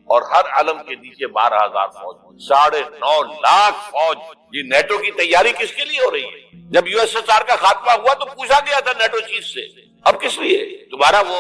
اور ہر علم کے نیچے 12,000 فوج، 9.5 لاکھ فوج۔ یہ نیٹو کی تیاری کس کے لیے ہو رہی ہے؟ جب یو ایس ایس آر کا خاتمہ ہوا تو پوچھا گیا تھا نیٹو چیف سے، اب کس لیے؟ دوبارہ وہ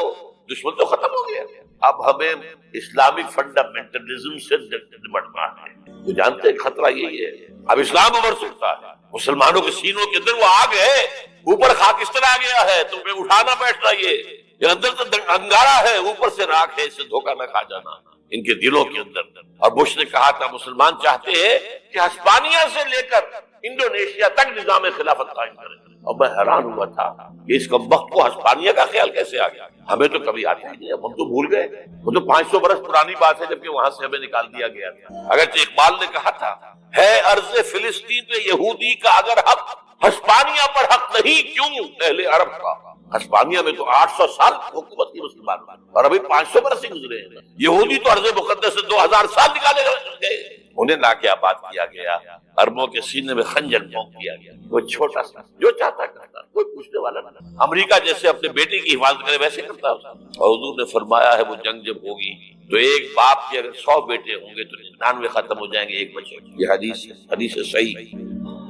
دشمن تو ختم ہو گیا، اب ہمیں اسلامک فنڈامنٹلزم سے نمٹنا ہے۔ تو جانتے ہیں خطرہ یہی ہے، اب اسلام ابھر سکتا ہے، مسلمانوں کے سینوں کے اندر وہ آگ ہے، اوپر خاکستر آ گیا ہے، تمہیں اٹھانا بیٹھنا، یہ اندر تو انگارہ ہے، اوپر سے راکھ ہے، اس سے دھوکہ نہ کھا جانا ان کے دلوں کے اندر۔ اور بش نے کہا تھا مسلمان چاہتے ہیں کہ ہسپانیہ سے لے کر انڈونیشیا تک نظام خلافت قائم کریں، اور میں حیران ہوا تھا کہ اس وقت کو ہسپانیہ کا خیال کیسے آ گیا؟ ہمیں تو کبھی آتا ہی نہیں، ہم تو بھول گئے، وہ تو 500 برس پرانی بات ہے جبکہ وہاں سے ہمیں نکال دیا گیا تھا۔ اگرچہ اقبال نے کہا تھا ہے عرض فلسطین پہ یہودی کا اگر حق، ہسپانیہ پر حق نہیں کیوں اہل عرب کا؟ ہسپانیہ میں تو 800 سال حکومت کی مسلمان، اور ابھی 500 برس ہی گزرے ہیں۔ یہودی تو ارض مقدس سے 2000 سال نکالے گئے، انہیں لا کے آباد کیا گیا، عربوں کے سینے میں خنجر پھونک دیا گیا۔ وہ چھوٹا سا جو چاہتا کرتا، کوئی پوچھنے والا نہ۔ امریکہ جیسے اپنے بیٹے کی حفاظت کرے ویسے کرتا ہے، اور حضور نے فرمایا ہے وہ جنگ جب ہوگی تو ایک باپ کے اگر 100 بیٹے ہوں گے تو 99 ختم ہو جائیں گے، ایک بچے۔ یہ حدیث صحیح۔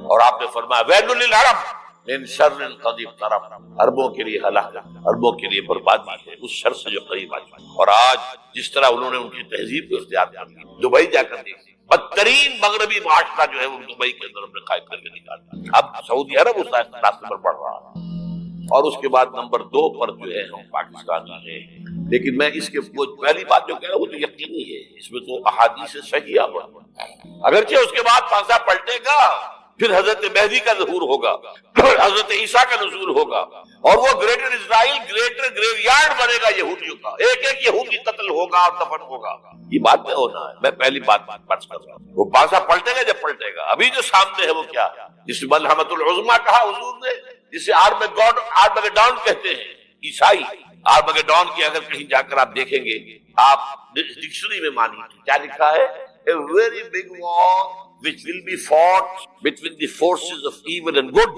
اور آپ نے فرمایا ویل للعرب من شر قد اقترب، عربوں کے لیے ہلاکت، عربوں کے لیے بربادی ہے اس شر سے جو قریب آ چکا۔ اور آج جس طرح انہوں نے ان کی تہذیب کو اختیار کر لیا، دبئی جا کر دیکھیں، بدترین مغربی معاشرہ جو ہے وہ دبئی کے اندر اپنے قائم کر کے نکالا۔ اب سعودی عرب اس راستے پر بڑھ رہا ہے، اور اس کے بعد نمبر 2 پر جو ہے ہم پاکستانی ہیں۔ لیکن میں اس کے پہلی بات جو کہہ رہا ہوں وہ تو یقینی ہے، اس میں تو احادیث صحیحہ اگرچہ اس کے بعد پانسا پلٹے گا، پھر حضرت مہدی کا ظہور ہوگا، حضرت عیسیٰ کا نزول ہوگا، اور وہ گریٹر اسرائیل گریٹر گریو یارڈ بنے گا یہودیوں کا، ایک ایک یہودی قتل ہوگا اور دفن ہوگا۔ یہ بات نہیں ہونا ہے، میں پہلی بات بات کر رہا ہوں۔ وہ پانسا پلٹے گا جب پلٹے گا، ابھی جو سامنے ہے وہ کیا ہے؟ جس ملحمۃ العظمیٰ کہا حضور نے، جسے آرمگیڈون کہتے ہیں عیسائی۔ آرمگیڈون کی اگر کہیں جا کر آپ دیکھیں گے، آپ ڈکشنری میں مانی کیا لکھا ہے؟ A very big war which will be fought between the forces of evil and good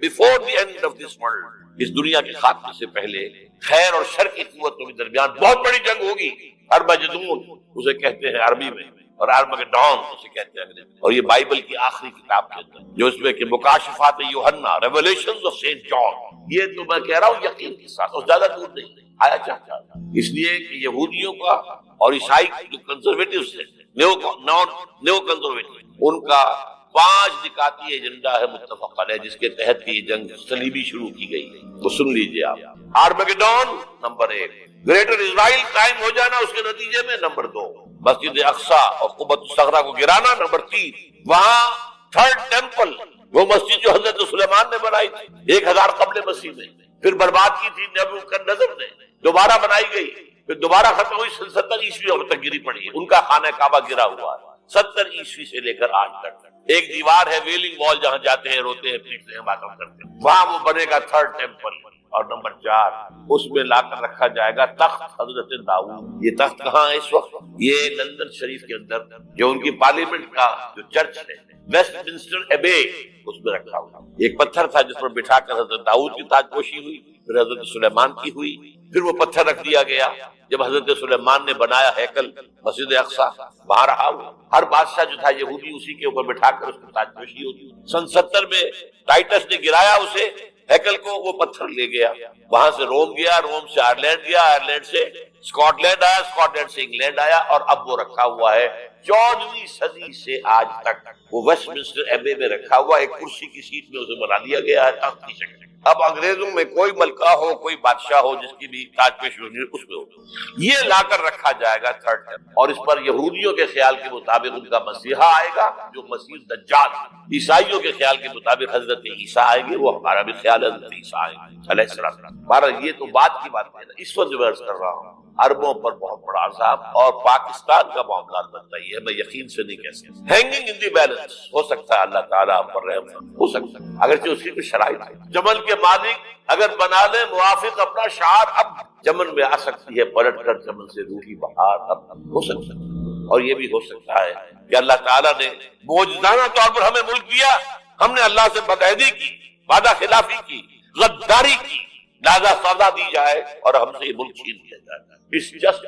before the end of this world۔ اس دنیا کے خاتمے سے پہلے خیر اور شر کی قوتوں کے درمیان بہت بڑی جنگ ہوگی۔ ارمجدون اسے کہتے ہیں عربی میں، اور آرمگیڈون اسے کہتے ہیں انگریزی۔ اور یہ بائبل کی آخری کتاب کے اندر جو اس میں کہ مکاشفات یوحنا، ریولیشنز آف سینٹ جان، یہ تو میں کہہ رہا ہوں یقین کے ساتھ، اور زیادہ دور نہیں آیا چاہتا۔ اس لیے کہ یہودیوں کا اور عیسائی جو کنزرویٹوز ہیں، نیو کنزرویٹو، ان کا 5 نکاتی ایجنڈا ہے متفق علیہ، جس کے تحت یہ جنگ صلیبی شروع کی گئی ہے۔ تو سن لیجئے آپ، آرمگیڈون نمبر 1، گریٹر اسرائیل قائم ہو جانا اس کے نتیجے میں نمبر 2، مسجد اقصی اور قبۃ الصخرہ کو گرانا نمبر 3، وہاں تھرڈ ٹیمپل، وہ مسجد جو حضرت سلیمان نے بنائی تھی 1000 قبل مسیح میں، پھر برباد کی تھی نبوکدنضر نے، دوبارہ بنائی گئی، پھر دوبارہ ختم ہوئی 70 عیسوی تک گری پڑی ہے۔ ان کا خانہ کعبہ گرا ہوا ہے 70 عیسوی سے لے کر آج تک۔ ایک دیوار ہے ویلنگ وال، جہاں جاتے ہیں، روتے ہیں، پیٹتے ہیں، ماتم کرتے ہیں، وہاں وہ بنے گا تھرڈ ٹیمپل۔ اور نمبر 4، اس میں لا کر رکھا جائے گا تخت حضرت داؤد۔ یہ تخت کہاں ہے اس وقت؟ یہ لندن شریف کے اندر جو ان کی پارلیمنٹ کا جو چرچ ہے، ویسٹ منسٹر ایبے، اس میں رکھا ہوا۔ ایک پتھر تھا جس پر بٹھا کر حضرت داؤد کی تاج پوشی ہوئی، پھر حضرت سلیمان کی ہوئی، پھر وہ پتھر رکھ دیا گیا جب حضرت سلیمان نے بنایا ہیکل مسجد اقصی، وہاں رہا ہوا۔ ہر بادشاہ جو تھا یہودی اسی کے اوپر بٹھا کر اس کو تاج پوشی ہوتی۔ سن 70 میں ٹائٹس نے گرایا اسے، ہیکل کو، وہ پتھر لے گیا، وہاں سے روم گیا، روم سے آئرلینڈ گیا، آئرلینڈ سے اسکاٹ لینڈ آیا، اسکاٹ لینڈ سے انگلینڈ آیا، اور اب وہ رکھا ہوا ہے 14ویں صدی سے آج تک۔ وہ ویسٹ منسٹر ایبے میں رکھا ہوا، ایک کرسی کی سیٹ میں اسے بنا دیا گیا ہے تخت کی شکل۔ اب انگریزوں میں کوئی ملکہ ہو، کوئی بادشاہ ہو جس کی بھی تاج پوشی ہونی اس میں ہو، یہ لا کر رکھا جائے گا تھرڈ ٹیمپل۔ اور اس پر یہودیوں کے خیال کے مطابق ان کا مسیحا آئے گا جو مسیح دجال، عیسائیوں کے خیال کے مطابق حضرت عیسیٰ آئیں گے، وہ ہمارا بھی خیال ہے حضرت عیسیٰ آئیں گے علیہ السلام۔ بہرحال یہ تو بات کی بات ہے، اس وقت جو میں عرض کر رہا ہوں عربوں پر بہت بڑا عذاب، اور پاکستان کا معاملہ بنتا ہی ہے، میں یقین سے نہیں کہہ سکتا۔ ہینگنگ ان دی بیلنس، ہو سکتا ہے اللہ تعالیٰ ہم پر رحم ہو سکتا ہے، اگرچہ اس کی کوئی شرائط ہے۔ جمل کے مالک اگر بنا لے موافق اپنا شعار، اب جمن میں آ سکتی ہے پلٹ کر جمن سے روحی بہار، اب ہو سکتا ہے۔ اور یہ بھی ہو سکتا ہے کہ اللہ تعالیٰ نے معجزانہ طور پر ہمیں ملک دیا، ہم نے اللہ سے بدعہدی کی، وعدہ خلافی کی، غداری کی، لہذا سزا دی جائے اور ہم سے یہ ملک چھین لیا جائے. اس جسٹ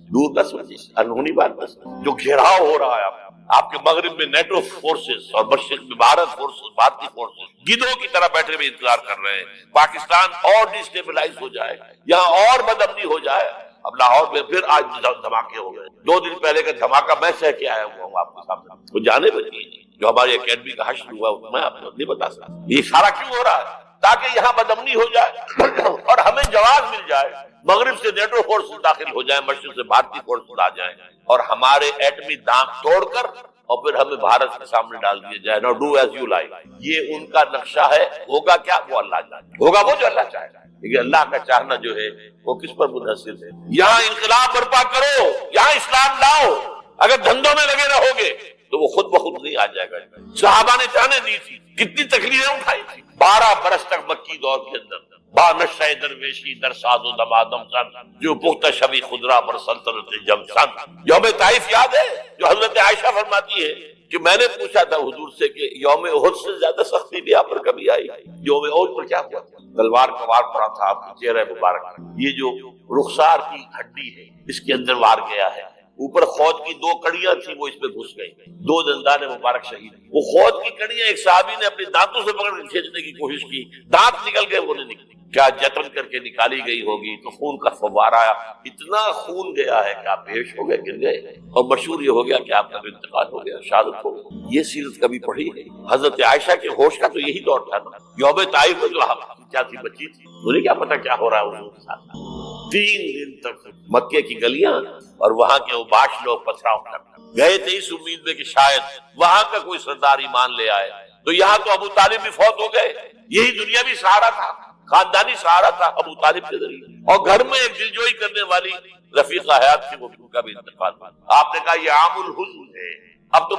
دور نہ سمجھیے، انہونی بات نہ سمجھیے. جو گھیراؤ ہو رہا ہے آپ کے مغرب میں نیٹو فورسز اور مشرق میں بھارت فورسز، بھارتی فورسز گدھوں کی طرح بیٹھے ہوئے انتظار کر رہے ہیں پاکستان اور ڈیسٹیبلائز ہو جائے، یہاں اور بدامنی ہو جائے. اب لاہور میں پھر آج دھماکے ہو گئے. 2 دن پہلے کا دھماکہ میں سہ کے آیا ہوا ہوں آپ کے سامنے. وہ جانے بچی جو ہماری اکیڈمی کا حشر ہوا میں آپ کو نہیں بتا سکتا. یہ سارا کیوں ہو رہا ہے؟ تاکہ یہاں بدامنی ہو جائے اور ہمیں جواز مل جائے. مغرب سے نیٹو فورسز داخل ہو جائیں، مشرق سے بھارتی فورسز آ جائیں اور ہمارے ایٹمی دانت توڑ کر اور پھر ہمیں بھارت کے سامنے ڈال دیا جائے. نو ڈو ایز یو لائک. یہ ان کا نقشہ ہے. ہوگا کیا؟ وہ اللہ جانے. ہوگا وہ جو اللہ چاہے گا. لیکن اللہ کا چاہنا جو ہے وہ کس پر منحصر ہے؟ یہاں انقلاب برپا کرو، یہاں اسلام لاؤ. اگر دھندوں میں لگے رہو گے تو وہ خود بخود نہیں آ جائے گا. صحابہ نے جانیں دی تھی، کتنی تکلیفیں اٹھائی تھی. 12 برس تک مکی دور کے اندر با نشہ درویشی در ساز و دمادم سن جو پختہ شبی خدرا بر سلطنت جم سن. یوم طائف یاد ہے جو حضرت عائشہ فرماتی ہے کہ میں نے پوچھا تھا حضور سے کہ یوم احد سے زیادہ سختی بھی آپ پر کبھی آئی؟ یوم احد پر کیا ہوا؟ تلوار کا وار پڑا تھا آپ کے چہرے مبارک. یہ جو رخسار کی ہڈی ہے اس کے اندر وار گیا ہے. اوپر خود کی 2 کڑیاں تھی، وہ اس میں گھس گئی. 2 دندان مبارک شہید. وہ خود کی کڑیاں ایک صحابی نے اپنے دانتوں سے پکڑ کر کھینچنے کی کوشش کی، دانت نکل گئے، وہ نہیں نکلی. کیا جتن کر کے نکالی گئی ہوگی تو خون کا فوارہ آیا. اتنا خون گیا ہے کہ آپ بےہوش ہو گئے، گر گئے. اور مشہور یہ ہو گیا کہ آپ کا انتقال ہو گیا، شہادت ہو گئی. یہ سیرت کبھی پڑھی ہے؟ حضرت عائشہ کے ہوش کا تو یہی دور تھا نا. یوم طائف میں جو کیا تھی بچی تھی، انہیں کیا پتا کیا ہو رہا ہے حضور کے ساتھ. 3 دن تک مکے کی گلیاں اور وہاں کے اوباش لوگ پتھراؤ کر گئے تھے اس امید میں کہ شاید وہاں کا کوئی سردار ایمان لے آئے. تو یہاں تو ابو طالب بھی فوت ہو گئے. یہی دنیاوی سہارا تھا، خاندانی سہارا تھا ابو طالب کے ذریعے. اور گھر میں ایک دلجوئی کرنے والی رفیقہ حیات تھی، وہ کا بھی انتقال. آپ نے کہا یہ عام الحزن ہے. اب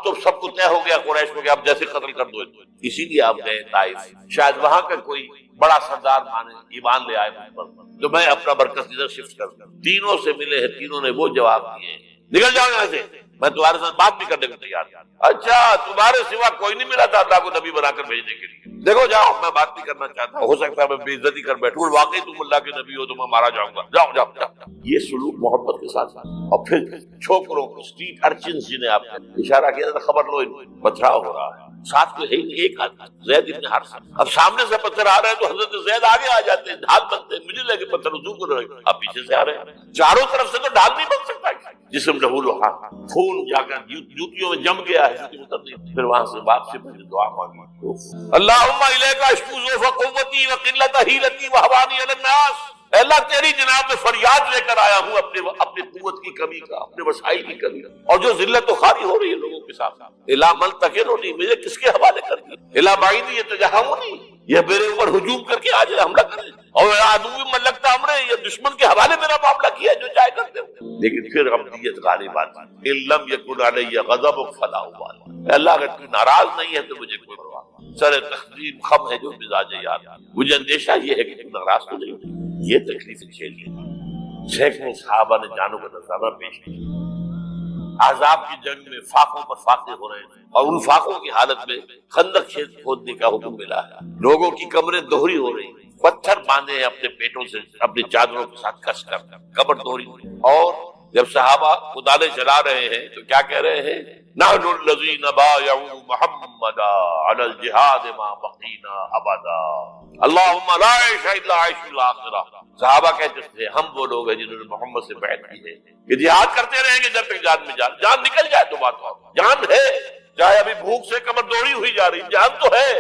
تو سب کو طے ہو گیا قریش میں کہ اب جیسے قتل کر دو. اسی لیے آپ گئے طائف. شاید وہاں کا کوئی بڑا سردار مانے ایمان لے آئے مجھ پر تو میں اپنا برکت ادھر شفٹ کر دوں. تینوں سے ملے ہیں، تینوں نے وہ جواب دیے نکل جاؤ یہاں سے، میں تمہارے ساتھ بات بھی کرنے کو تیار ہوں. اچھا تمہارے سوا کوئی نہیں ملا تھا اللہ کو نبی بنا کر بھیجنے کے لیے؟ دیکھو جاؤ، میں بات بھی کرنا چاہتا ہوں، ہو سکتا ہے میں بے عزتی کر بیٹھوں، واقعی تم اللہ کے نبی ہو تو میں مارا جاؤں گا. جاؤ جاؤ جاؤ. یہ سلوک محبت کے ساتھ. اور پھر چھوکروں کو، اسٹریٹ ارچنز جنہیں آپ نے اشارہ کیا تھا، خبر لو پتھراؤ ہو رہا ہے. ساتھ میں ہے ہی ایک آدمی زید ابن حارثہ. اب سامنے سے پتھر آ رہے ہیں تو حضرت زید آگے آ جاتے ہیں، ڈھال بنتے ہیں. مجھے لگے پتھر حضور کو رہے، اب پیچھے سے آ رہے ہیں. چاروں طرف سے تو ڈھال نہیں بن سکتا. جسم لہو لہا، خون جا کر جوتیوں میں جم گیا ہے، جوتی اتر نہیں. پھر وہاں سے واپسی میں دعا مانگی، اللہم الیک اشکو ضعف قوتی وقلت حیلتی وہوانی علی الناس. اے اللہ تیری جناب میں فریاد لے کر آیا ہوں اپنے قوت کی کمی کا، اپنے وسائل کی کمی کا، اور جو ذلت و خواری ہو رہی ہے لوگوں کے ساتھ. الا ملتقنونی، مجھے کس کے حوالے کر دیا. الا بعیدی یتجہمونی، یہ میرے اوپر ہجوم کر کے آج حملہ کرے. اور عدو ملکتا امرے، یہ دشمن کے حوالے میرا معاملہ کیا جو چاہے کرتے ہو. لیکن پھر ابدیت غالب آتی. ان لم یکن علی غضب فلا ابالی. اے اللہ اگر تو ناراض نہیں ہے تو مجھے کوئی پرواہ نہیں. سر تقدیم خم ہے جو مزاج یاد. مجھے اندیشہ یہ ہے کہ تم ناراض تو نہیں. یہ تکلیف جھیلی. سینکڑوں صحابہ نے جانوں کا نذرانہ پیش کیا. احزاب کی جنگ میں فاقوں پر فاقے ہو رہے ہیں اور ان فاقوں کی حالت میں خندق کھودنے کا حکم ملا ہے. لوگوں کی کمریں دوہری ہو رہی ہیں، پتھر باندھے ہیں اپنے پیٹوں سے، اپنی چادروں کے ساتھ کس کر قبر دوہری. اور جب صحابہ خدانے چلا رہے ہیں تو کیا کہہ رہے ہیں؟ نحن الذین بایعوا محمدا علی الجہاد ما بقینا ابدا اللہم لا عیش الا عیش الاخرہ. صحابہ کہتے تھے ہم وہ لوگ ہیں جنہوں نے محمد سے بیعت کی ہے کہ جہاد کرتے رہیں گے جب تک جان میں جان نکل جائے تو بات ہو. جان ہے، چاہے ابھی بھوک سے کمر دوڑی ہوئی جا رہی، جان تو ہے.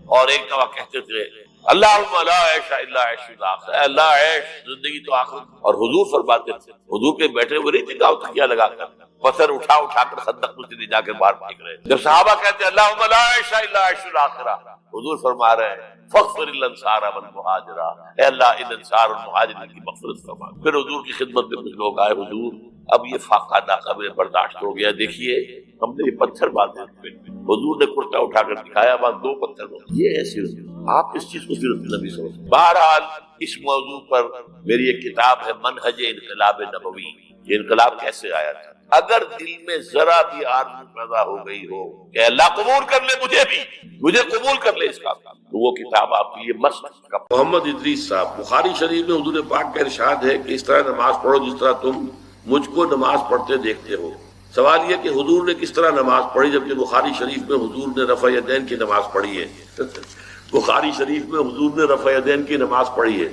اور ایک دفعہ کہتے تھے اللہم لا عیش الا عیش الاخرہ، اے اللہ عیش زندگی تو آخرت. اور حضور فرماتے تھے، حضور کے بیٹھے ہوئے نہیں تھے گاؤں تکیہ لگا کر پتھر اٹھا کر خندق میں سے جا کے باہر پھینک رہے. جب صحابہ کہتے ہیں اللہم لا عیش الا عیش الاخرہ، حضور فرما رہے ہیں فاغفر للانصار والمہاجر، اے اللہ ان انصار اور مہاجرین کی مغفرت فرما. پھر حضور کی خدمت میں کچھ لوگ آئے، حضور اب یہ فاقہ ناقابل برداشت ہو گیا، دیکھیے ہم نے یہ پتھر باندھے. حضور نے کرتا اٹھا کر دکھایا، وہاں 2 پتھر ہو. یہ ایسی آپ اس چیز کو سیرت نبی صلی اللہ علیہ وسلم. بہرحال اس موضوع پر میری ایک کتاب ہے منہج انقلاب نبوی. یہ انقلاب کیسے آیا تھا، اگر دل میں ذرا بھی آرزو پیدا ہو گئی ہو کہ اللہ قبول کر لے مجھے قبول کر لے اس کا، تو وہ کتاب آپ کے لیے مست کا۔ محمد ادریس صاحب، بخاری شریف میں حضور پاک کا ارشاد ہے کہ اس طرح نماز پڑھو جس طرح تم مجھ کو نماز پڑھتے دیکھتے ہو۔ سوال یہ کہ حضور نے کس طرح نماز پڑھی، جبکہ بخاری شریف میں حضور نے رفع یدین کی نماز پڑھی ہے۔ بخاری شریف میں حضور نے رفع یدین کی نماز پڑھی ہے۔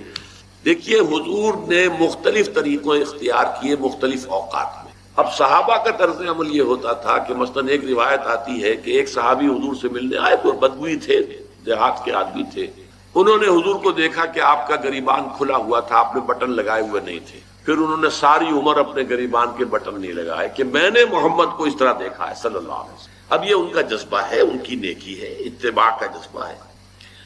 دیکھیے، حضور نے مختلف طریقوں اختیار کیے مختلف اوقات میں۔ اب صحابہ کا طرز عمل یہ ہوتا تھا کہ مثلاً ایک روایت آتی ہے کہ ایک صحابی حضور سے ملنے آئے، تو بدوی تھے، دیہات کے آدمی تھے۔ انہوں نے حضور کو دیکھا کہ آپ کا گریبان کھلا ہوا تھا، آپ نے بٹن لگائے ہوئے نہیں تھے۔ پھر انہوں نے ساری عمر اپنے گریبان کے بٹن نہیں لگائے کہ میں نے محمد کو اس طرح دیکھا ہے صلی اللہ علیہ وسلم۔ اب یہ ان کا جذبہ ہے، ان کی نیکی ہے، اتباع کا جذبہ ہے۔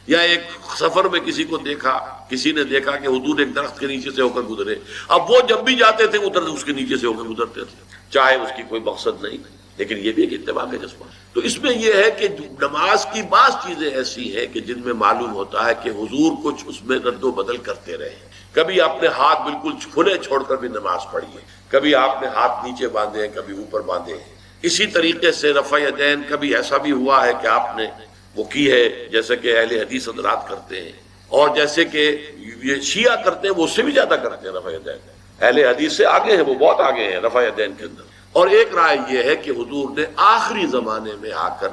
یا ایک سفر میں کسی کو دیکھا، کسی نے دیکھا کہ حضور ایک درخت کے نیچے سے ہو کر گزرے، اب وہ جب بھی جاتے تھے ادھر اس کے نیچے سے ہو کر گزرتے تھے، چاہے اس کی کوئی مقصد نہیں، لیکن یہ بھی ایک اتباع کا جذبہ۔ تو اس میں یہ ہے کہ نماز کی بعض چیزیں ایسی ہیں کہ جن میں معلوم ہوتا ہے کہ حضور کچھ اس میں رد و بدل کرتے رہے۔ کبھی آپ نے ہاتھ بالکل کھلے چھوڑ کر بھی نماز پڑھی ہے، کبھی آپ نے ہاتھ نیچے باندھے ہیں، کبھی اوپر باندھے ہیں۔ اسی طریقے سے رفع یدین کبھی ایسا بھی ہوا ہے کہ آپ نے وہ کی ہے جیسے کہ اہل حدیث حضرات کرتے ہیں، اور جیسے کہ یہ شیعہ کرتے ہیں وہ اس سے بھی زیادہ کرتے ہیں رفع یدین۔ اہل حدیث سے آگے ہیں، وہ بہت آگے ہیں رفع یدین کے اندر۔ اور ایک رائے یہ ہے کہ حضور نے آخری زمانے میں آ کر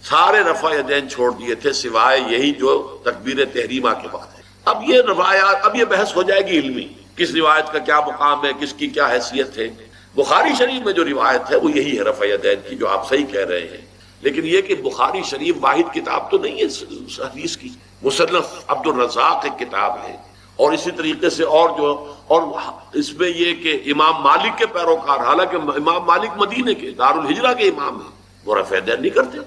سارے رفع یدین چھوڑ دیے تھے، سوائے یہی جو تکبیر تحریمہ کے بعد ہے۔ اب یہ روایات، اب یہ بحث ہو جائے گی علمی، کس روایت کا کیا مقام ہے، کس کی کیا حیثیت ہے۔ بخاری شریف میں جو روایت ہے وہ یہی ہے رفع یدین کی، جو آپ صحیح کہہ رہے ہیں۔ لیکن یہ کہ بخاری شریف واحد کتاب تو نہیں ہے حدیث کی، مصنف عبد الرزاق ایک کتاب ہے، اور اسی طریقے سے اور اس میں یہ کہ امام مالک کے پیروکار، حالانکہ امام مالک مدینے کے دارالہجرہ کے امام ہیں، وہ رفع یدین نہیں کرتے۔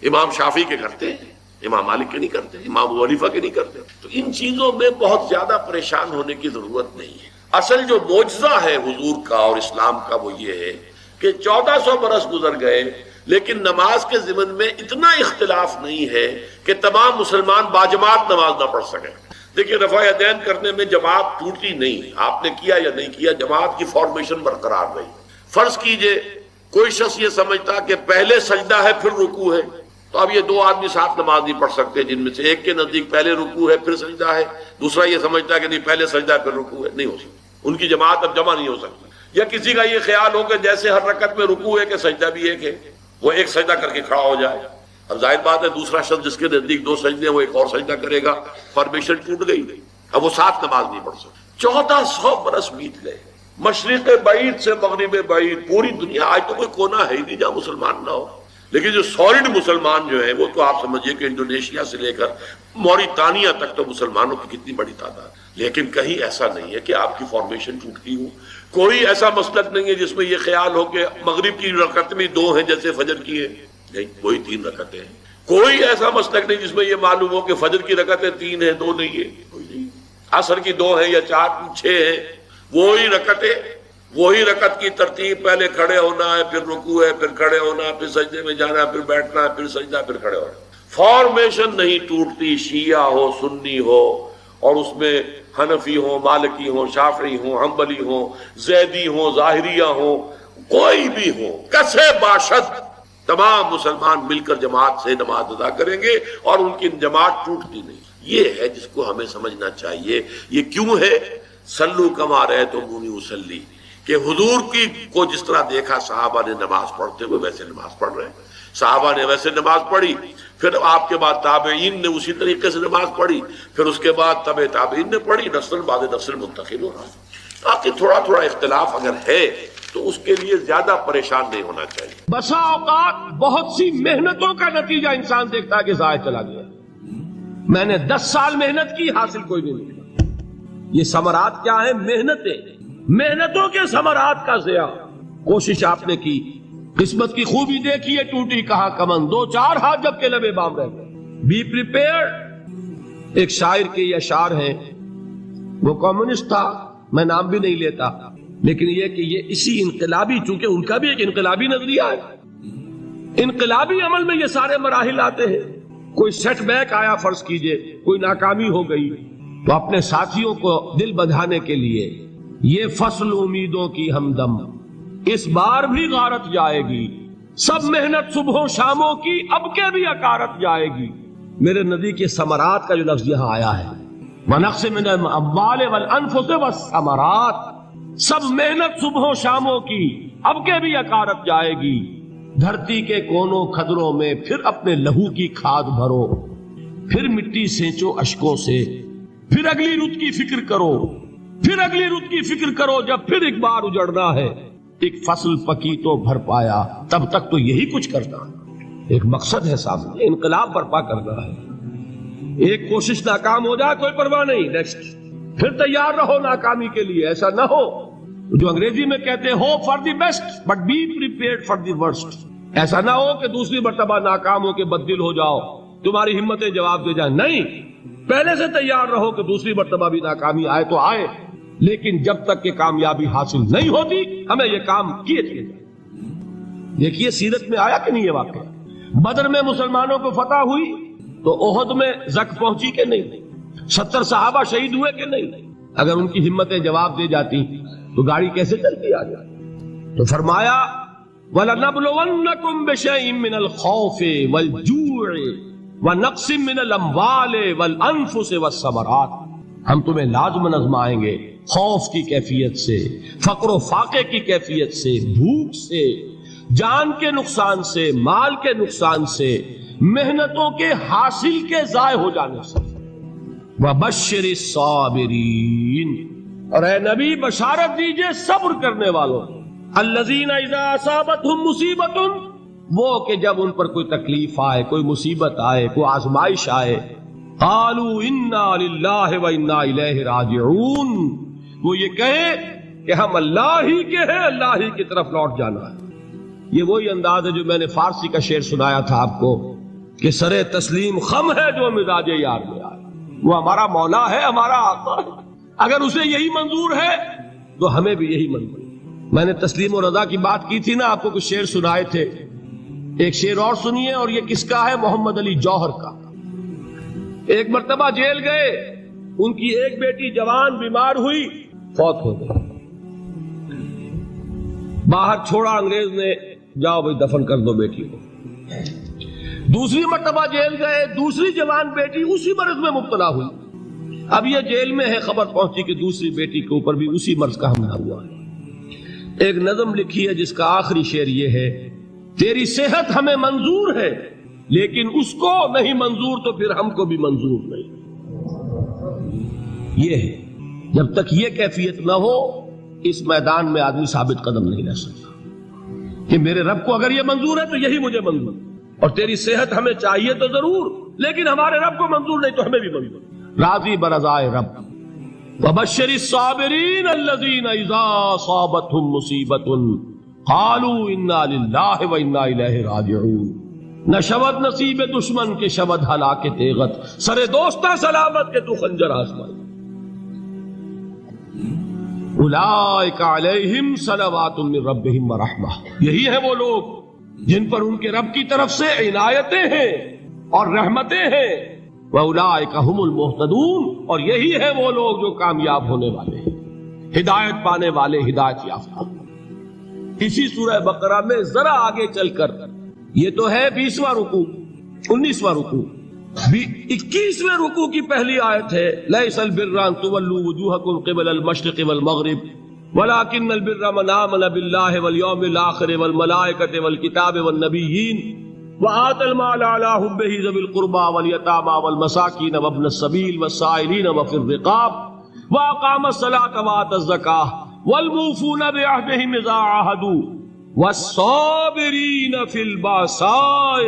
امام شافعی کے کرتے ہیں، امام مالک کے نہیں کرتے، امام ابو حنیفہ کے نہیں کرتے۔ تو ان چیزوں میں بہت زیادہ پریشان ہونے کی ضرورت نہیں ہے۔ اصل جو معجزہ ہے حضور کا اور اسلام کا وہ یہ ہے کہ 1400 برس گزر گئے، لیکن نماز کے ضمن میں اتنا اختلاف نہیں ہے کہ تمام مسلمان باجماعت نماز نہ پڑھ سکیں۔ دیکھیں، رفع یدین کرنے میں جماعت ٹوٹتی نہیں، آپ نے کیا یا نہیں کیا، جماعت کی فارمیشن برقرار رہی۔ فرض کیجئے کوئی شخص یہ سمجھتا کہ پہلے سجدہ ہے پھر رکوع ہے، تو اب یہ دو آدمی ساتھ نماز نہیں پڑھ سکتے، جن میں سے ایک کے نزدیک پہلے رکوع ہے پھر سجدہ ہے، دوسرا یہ سمجھتا ہے کہ نہیں پہلے سجدہ ہے پھر رکوع ہے، نہیں ہو سکتی، ان کی جماعت اب جمع نہیں ہو سکتی۔ یا کسی کا یہ خیال ہو کہ جیسے ہر رکعت میں رکوع ہے کہ سجدہ بھی ایک ہے، وہ ایک سجدہ کر کے کھڑا ہو جائے۔ اب ظاہر بات ہے دوسرا شخص جس کے نزدیک دو سجدے ہیں وہ ایک اور سجدہ کرے گا، فارمیشن ٹوٹ گئی، اب وہ ساتھ نماز نہیں پڑھ سکتے۔ 1400 برس بیت گئے، مشرق بعید سے مغرب بعید، پوری دنیا، آج تو کوئی کونا ہے ہی نہیں جہاں مسلمان نہ ہو۔ لیکن جو سالڈ مسلمان جو ہیں وہ تو آپ سمجھیے کہ انڈونیشیا سے لے کر موریتانیہ تک تو مسلمانوں کی کتنی بڑی تعداد، لیکن کہیں ایسا نہیں ہے کہ آپ کی فارمیشن ٹوٹتی ہو۔ کوئی ایسا مسلک نہیں ہے جس میں یہ خیال ہو کہ مغرب کی رکعت میں 2 ہیں جیسے فجر کی ہے، نہیں، کوئی 3 رکعتیں ہیں۔ کوئی ایسا مسلک نہیں جس میں یہ معلوم ہو کہ فجر کی رکعتیں 3 ہیں 2 نہیں ہے، کوئی نہیں۔ عصر کی 2 ہیں یا 4 6 ہیں، وہی رکعتیں، وہی رکعت کی ترتیب، پہلے کھڑے ہونا ہے پھر رکوع ہے پھر کھڑے ہونا ہے پھر سجدے میں جانا ہے پھر بیٹھنا ہے پھر سجدہ پھر کھڑے ہونا۔ فارمیشن نہیں ٹوٹتی، شیعہ ہو سنی ہو، اور اس میں حنفی ہوں مالکی ہوں شافعی ہوں حنبلی ہوں زیدی ہوں ظاہریہ ہوں، کوئی بھی ہو، کسے باشد تمام مسلمان مل کر جماعت سے نماز ادا کریں گے اور ان کی جماعت ٹوٹتی نہیں۔ یہ ہے جس کو ہمیں سمجھنا چاہیے۔ یہ کیوں ہے؟ صلو کما رأیتمونی اصلی، کہ حضور کی کو جس طرح دیکھا صحابہ نے نماز پڑھتے ہوئے ویسے نماز پڑھ رہے ہیں، صحابہ نے ویسے نماز پڑھی، پھر آپ کے بعد تابعین نے اسی طریقے سے نماز پڑھی، پھر اس کے بعد تبع تابعین نے پڑھی، نسل بعد نسل منتقل ہو رہا ہے۔ تاکہ تھوڑا تھوڑا اختلاف اگر ہے تو اس کے لیے زیادہ پریشان نہیں ہونا چاہیے۔ بسا اوقات بہت سی محنتوں کا نتیجہ انسان دیکھتا ہے کہ ضائع چلا گیا، میں نے 10 سال محنت کی، حاصل کوئی نہیں ملا۔ یہ ثمرات کیا ہے؟ محنتوں کے ثمرات کا ضیاع۔ کوشش آپ نے کی، قسمت کی خوبی دیکھیے، ٹوٹی کہاں کمن، 2-4 ہاتھ جب کے لبے بام رہ گئے۔ Be prepared. ایک شاعر کے یہ اشعار ہیں، وہ کمیونسٹ تھا، میں نام بھی نہیں لیتا، لیکن یہ کہ یہ اسی انقلابی، چونکہ ان کا بھی ایک انقلابی نظریہ ہے، انقلابی عمل میں یہ سارے مراحل آتے ہیں۔ کوئی سیٹ بیک آیا، فرض کیجئے کوئی ناکامی ہو گئی، تو اپنے ساتھیوں کو دل بندھانے کے لیے یہ فصل امیدوں کی ہمدم، اس بار بھی غارت جائے گی، سب محنت صبحوں شاموں کی اب کے بھی اکارت جائے گی۔ میرے نبی کے ثمرات کا جو لفظ یہاں آیا ہے، وَنَقْصٍ مِّنَ الْأَمْوَالِ وَالْأَنفُسِ وَالثَّمَرَاتِ، سب محنت صبحوں شاموں کی اب کے بھی اکارت جائے گی۔ دھرتی کے کونوں کھدروں میں پھر اپنے لہو کی کھاد بھرو، پھر مٹی سینچو اشکوں سے، پھر اگلی رت کی فکر کرو، پھر اگلی رت کی فکر کرو، جب پھر ایک بار اجڑنا ہے۔ ایک فصل پکی تو بھر پایا، تب تک تو یہی کچھ کرنا ہے۔ ایک مقصد ہے سامنے، انقلاب برپا کرنا ہے۔ ایک کوشش ناکام ہو جائے کوئی پرواہ نہیں، نیکسٹ، پھر تیار رہو ناکامی کے لیے۔ ایسا نہ ہو جو انگریزی میں کہتے ہیں hope for the best but be prepared for the worst. ایسا نہ ہو کہ دوسری مرتبہ ناکام ہو کے بددل ہو جاؤ، تمہاری ہمتیں جواب دے جائیں۔ نہیں، پہلے سے تیار رہو کہ دوسری مرتبہ بھی ناکامی آئے تو آئے، لیکن جب تک کہ کامیابی حاصل نہیں ہوتی ہمیں یہ کام کیے جائیں۔ دیکھیے سیرت میں آیا کہ نہیں یہ واقعہ؟ بدر میں مسلمانوں کو فتح ہوئی تو احد میں زک پہنچی کہ نہیں؟ 70 صحابہ شہید ہوئے کہ نہیں؟ اگر ان کی ہمتیں جواب دے جاتی تو گاڑی کیسے چلتی آگے؟ تو فرمایا وَلَنَبْلُوَنَّكُمْ بِشَيْءٍ مِّنَ الْخَوْفِ وَالْجُوعِ وَنَقْصٍ مِّنَ الْأَمْوَالِ وَالْأَنفُسِ وَالثَّمَرَاتِ، ہم تمہیں لازم آزمائیں گے، خوف کی کیفیت سے، فقر و فاقے کی کیفیت سے، بھوک سے، جان کے نقصان سے، مال کے نقصان سے، محنتوں کے حاصل کے ضائع ہو جانے سے۔ وَبَشِّرِ الصَّابِرِينَ، اور اے نبی بشارت دیجئے صبر کرنے والوں، الَّذِينَ إِذَا أَصَابَتْهُمْ مُصِيبَةٌ، وہ کہ جب ان پر کوئی تکلیف آئے، کوئی مصیبت آئے، کوئی آزمائش آئے، قالوا انا للہ وانا الیہ راجعون، وہ یہ کہیں کہ ہم اللہ ہی کے ہیں، اللہ ہی کی طرف لوٹ جانا ہے۔ یہ وہی انداز ہے جو میں نے فارسی کا شعر سنایا تھا آپ کو کہ سرے تسلیم خم ہے جو مزاج یار میں آئے۔ وہ ہمارا مولا ہے، ہمارا آقا ہے، اگر اسے یہی منظور ہے تو ہمیں بھی یہی منظور ہے۔ میں نے تسلیم و رضا کی بات کی تھی نا، آپ کو کچھ شعر سنائے تھے، ایک شعر اور سنیے، اور یہ کس کا ہے؟ محمد علی جوہر کا۔ ایک مرتبہ جیل گئے، ان کی ایک بیٹی جوان بیمار ہوئی، فوت ہو گئی، باہر چھوڑا انگریز نے، جاؤ بھائی دفن کر دو بیٹی کو۔ دوسری مرتبہ جیل گئے، دوسری جوان بیٹی اسی مرض میں مبتلا ہوئی، اب یہ جیل میں ہے، خبر پہنچی کہ دوسری بیٹی کے اوپر بھی اسی مرض کا حملہ ہوا ہے۔ ایک نظم لکھی ہے جس کا آخری شعر یہ ہے، تیری صحت ہمیں منظور ہے لیکن اس کو نہیں منظور تو پھر ہم کو بھی منظور نہیں۔ یہ ہے، جب تک یہ کیفیت نہ ہو اس میدان میں آدمی ثابت قدم نہیں رہ سکتا کہ میرے رب کو اگر یہ منظور ہے تو یہی مجھے منظور، اور تیری صحت ہمیں چاہیے تو ضرور، لیکن ہمارے رب کو منظور نہیں تو ہمیں بھی منظور۔ راضی برضائے رب۔ وَبَشِّرِ الصَّابِرِينَ الَّذِينَ إِذَا أَصَابَتْهُمْ مُصِيبَةٌ قَالُوا إِنَّا لِلَّهِ وَإِنَّا إِلَيْهِ رَاجِعُونَ، نہ شود نصیب دشمن کے شود ہلاک تیغت، سر دوستاں سلامت کے تو خنجر آزمائے۔ اولئک علیہم صلوات من ربہم ورحمہ، یہی ہے وہ لوگ جن پر ان کے رب کی طرف سے عنایتیں ہیں اور رحمتیں ہیں۔ وَأُولَئِكَ هُمُ الْمُهْتَدُونَ، اور یہی ہے وہ لوگ جو کامیاب ہونے والے ہیں، ہدایت پانے والے، ہدایت یافتہ۔ اسی سورہ بقرہ میں ذرا آگے چل کر، یہ تو ہے 20واں رکوع، 19واں رکوع، 21ویں رکوع کی پہلی آیت ہے، لَيْسَ الْبِرَّ أَن تُوَلُّوا وُجُوهَكُمْ قِبَلَ الْمَشْرِقِ وَالْمَغْرِبِ وَلَكِنَّ الْبِرَّ مَنْ آمَنَ بِاللَّهِ وَالْيَوْمِ الْآخِرِ وَالْمَلَائِكَةِ وَالْكِتَابِ وَالنَّبِيِّينَ وآت المال على حبه ذوي القربى واليتامى والمساكين وابن السبيل والسائلين وفي الرقاب وأقام الصلاة وآتى الزكاة والموفون بعهدهم إذا عاهدوا والصابرين في البأساء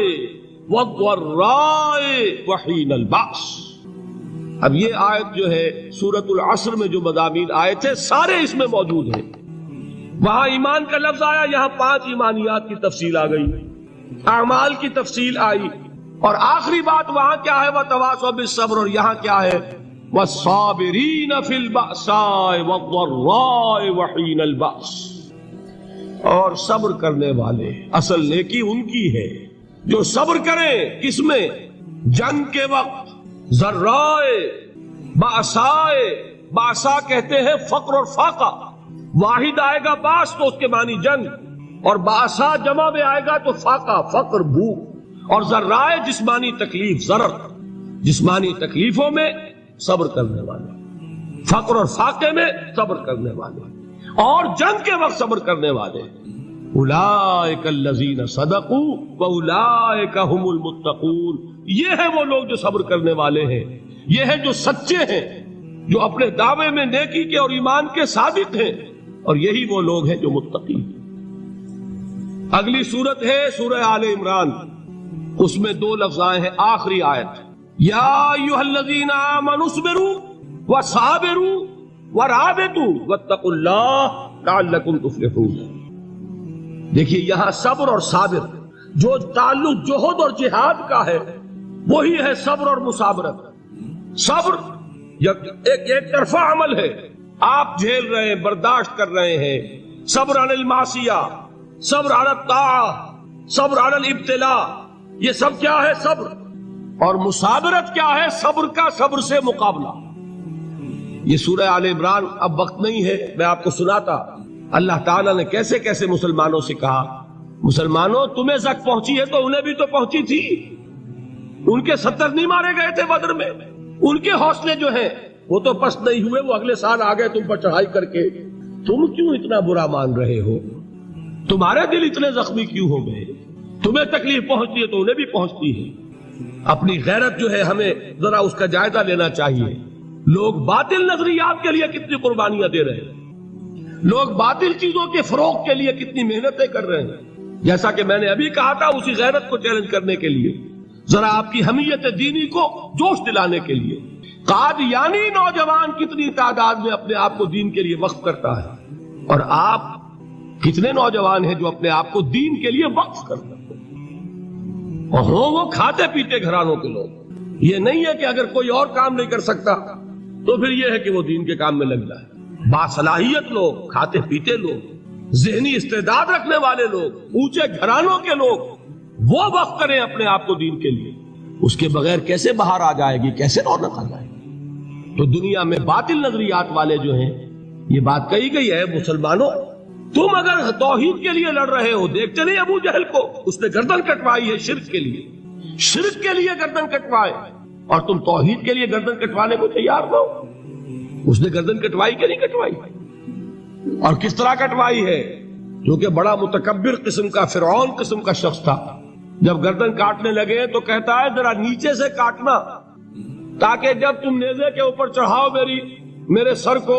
والضراء وحين البأس۔ اب یہ آیت جو ہے سورۃ العصر میں جو مضامین آئے تھے سارے اس میں موجود ہیں۔ وہاں ایمان کا لفظ آیا، یہاں 5 ایمانیات کی تفصیل آ گئی، اعمال کی تفصیل آئی، اور آخری بات وہاں کیا ہے؟ وَتَوَاصَوْا بِالصَّبْرِ، اور یہاں کیا ہے؟ وَالصَّابِرِينَ فِي الْبَأْسَاءِ وَالضَّرَّاءِ وَحِينَ الْبَأْسِ، اور صبر کرنے والے، اصل نیکی ان کی ہے جو صبر کریں، کس میں؟ جنگ کے وقت، ضرائے، بأسائے، بأسا کہتے ہیں فقر اور فاقہ، واحد آئے گا باس تو اس کے معنی جنگ، اور باسا جمع میں آئے گا تو فاقہ فقر بھوک، اور ذرائع جسمانی تکلیف ضرر، جسمانی تکلیفوں میں صبر کرنے والے، فقر اور فاقے میں صبر کرنے والے، اور جنگ کے وقت صبر کرنے والے۔ اولئک الذین صدقوا واولئک هم المتقون، یہ ہیں وہ لوگ جو صبر کرنے والے ہیں، یہ ہیں جو سچے ہیں، جو اپنے دعوے میں نیکی کے اور ایمان کے صادق ہیں، اور یہی وہ لوگ ہیں جو متقی ہیں۔ اگلی سورت ہے سورہ آل عمران، اس میں 2 لفظ آئے ہیں آخری آیت، یا ایھا الذین آمنوا اصبروا وصابروا ورابطوا واتقوا اللہ لعلکم تفلحون۔ دیکھیے یہاں صبر اور صابر، جو تعلق جوہد اور جہاد کا ہے وہی ہے صبر اور مصابرت۔ صبر ایک طرفہ عمل ہے، آپ جھیل رہے ہیں، برداشت کر رہے ہیں، صبر علی المعصیہ، صبر علی الطاعہ، صبر علی الابتلاء، یہ سب کیا ہے؟ صبر۔ اور مصابرت کیا ہے؟ صبر کا صبر سے مقابلہ۔ یہ سورہ آل عمران، اب وقت نہیں ہے میں آپ کو سناتا اللہ تعالیٰ نے کیسے کیسے مسلمانوں سے کہا، مسلمانوں تمہیں زک پہنچی ہے تو انہیں بھی تو پہنچی تھی، ان کے 70 نہیں مارے گئے تھے بدر میں، ان کے حوصلے جو ہیں وہ تو پست نہیں ہوئے، وہ اگلے سال آ گئے تم پر چڑھائی کر کے، تم کیوں اتنا برا مان رہے ہو؟ تمہارے دل اتنے زخمی کیوں ہو گئے؟ تمہیں تکلیف پہنچتی ہے تو انہیں بھی پہنچتی ہے۔ اپنی غیرت جو ہے ہمیں ذرا اس کا جائزہ لینا چاہیے۔ لوگ باطل نظریات کے لیے کتنی قربانیاں دے رہے ہیں، لوگ باطل چیزوں کے فروغ کے لیے کتنی محنتیں کر رہے ہیں۔ جیسا کہ میں نے ابھی کہا تھا، اسی غیرت کو چیلنج کرنے کے لیے، ذرا آپ کی حمیت دینی کو جوش دلانے کے لیے، قادیانی نوجوان کتنی تعداد میں اپنے آپ کو دین کے لیے وقف کرتا ہے، اور آپ کتنے نوجوان ہیں جو اپنے آپ کو دین کے لیے وقف کرتے ہیں، اور ہوں وہ کھاتے پیتے گھرانوں کے لوگ۔ یہ نہیں ہے کہ اگر کوئی اور کام نہیں کر سکتا تو پھر یہ ہے کہ وہ دین کے کام میں لگ جائے۔ باصلاحیت لوگ، کھاتے پیتے لوگ، ذہنی استعداد رکھنے والے لوگ، اونچے گھرانوں کے لوگ، وہ وقف کریں اپنے آپ کو دین کے لیے۔ اس کے بغیر کیسے باہر آ جائے گی، کیسے رونق آ جائے گی؟ تو دنیا میں باطل نظریات والے جو ہیں، یہ بات کہی گئی ہے، مسلمانوں تم اگر توحید کے لیے لڑ رہے ہو، دیکھتے نہیں ابو جہل کو، اس نے گردن کٹوائی ہے شرک کے لیے، شرک کے لیے گردن کٹوائے، اور تم توحید کے لیے گردن کٹوانے کو تیار ہو۔ اس نے گردن کٹوائی کہ نہیں کٹوائی؟ اور کس طرح کٹوائی ہے؟ کیونکہ بڑا متکبر قسم کا، فرعون قسم کا شخص تھا، جب گردن کاٹنے لگے تو کہتا ہے ذرا نیچے سے کاٹنا، تاکہ جب تم نیزے کے اوپر چڑھاؤ میرے سر کو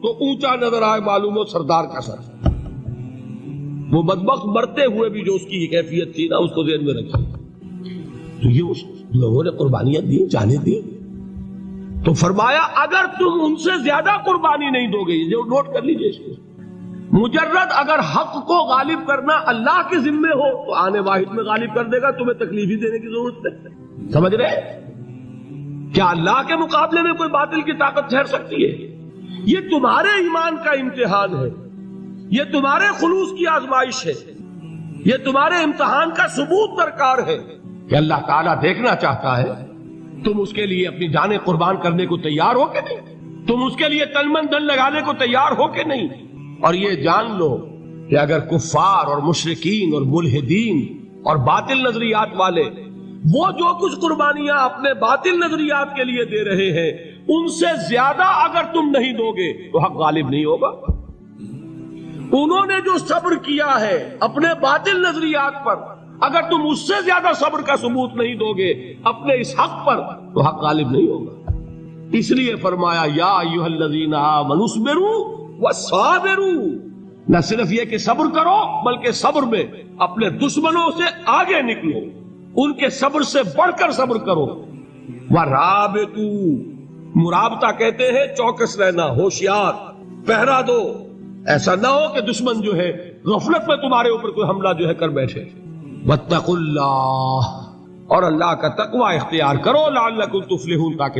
تو اونچا نظر آئے، معلوم ہو سردار کا سر۔ وہ بدبخت مرتے ہوئے بھی جو اس کی کیفیت تھی نا، اس کو ذہن میں رکھی۔ تو یہ اس لوگوں نے قربانیاں دی، جانے دی، تو فرمایا اگر تم ان سے زیادہ قربانی نہیں دو گے، جو نوٹ کر لیجئے اس کو، مجرد اگر حق کو غالب کرنا اللہ کے ذمے ہو تو آنے واحد میں غالب کر دے گا، تمہیں تکلیف ہی دینے کی ضرورت نہیں۔ سمجھ رہے؟ کیا اللہ کے مقابلے میں کوئی باطل کی طاقت ٹھہر سکتی ہے؟ یہ تمہارے ایمان کا امتحان ہے، یہ تمہارے خلوص کی آزمائش ہے، یہ تمہارے امتحان کا ثبوت درکار ہے کہ اللہ تعالیٰ دیکھنا چاہتا ہے تم اس کے لیے اپنی جانیں قربان کرنے کو تیار ہو کہ نہیں، تم اس کے لیے تن من دھن لگانے کو تیار ہو کہ نہیں۔ اور یہ جان لو کہ اگر کفار اور مشرکین اور ملحدین اور باطل نظریات والے وہ جو کچھ قربانیاں اپنے باطل نظریات کے لیے دے رہے ہیں، ان سے زیادہ اگر تم نہیں دو گے تو حق غالب نہیں ہوگا۔ انہوں نے جو صبر کیا ہے اپنے باطل نظریات پر، اگر تم اس سے زیادہ صبر کا ثبوت نہیں دو گے اپنے اس حق پر تو حق غالب نہیں ہوگا۔ اس لیے فرمایا یا ایھا الذین آمنوا اصبروا وصابروا، نہ صرف یہ کہ صبر کرو بلکہ صبر میں اپنے دشمنوں سے آگے نکلو، ان کے صبر سے بڑھ کر صبر کرو۔ ورابطوا، مرابطہ کہتے ہیں چوکس رہنا، ہوشیار، پہرا دو، ایسا نہ ہو کہ دشمن جو ہے غفلت میں تمہارے اوپر کوئی حملہ جو ہے کر بیٹھے۔ واتقوا اللہ، اور اللہ کا تقوی اختیار کرو، لعلکم تفلحون، تاکہ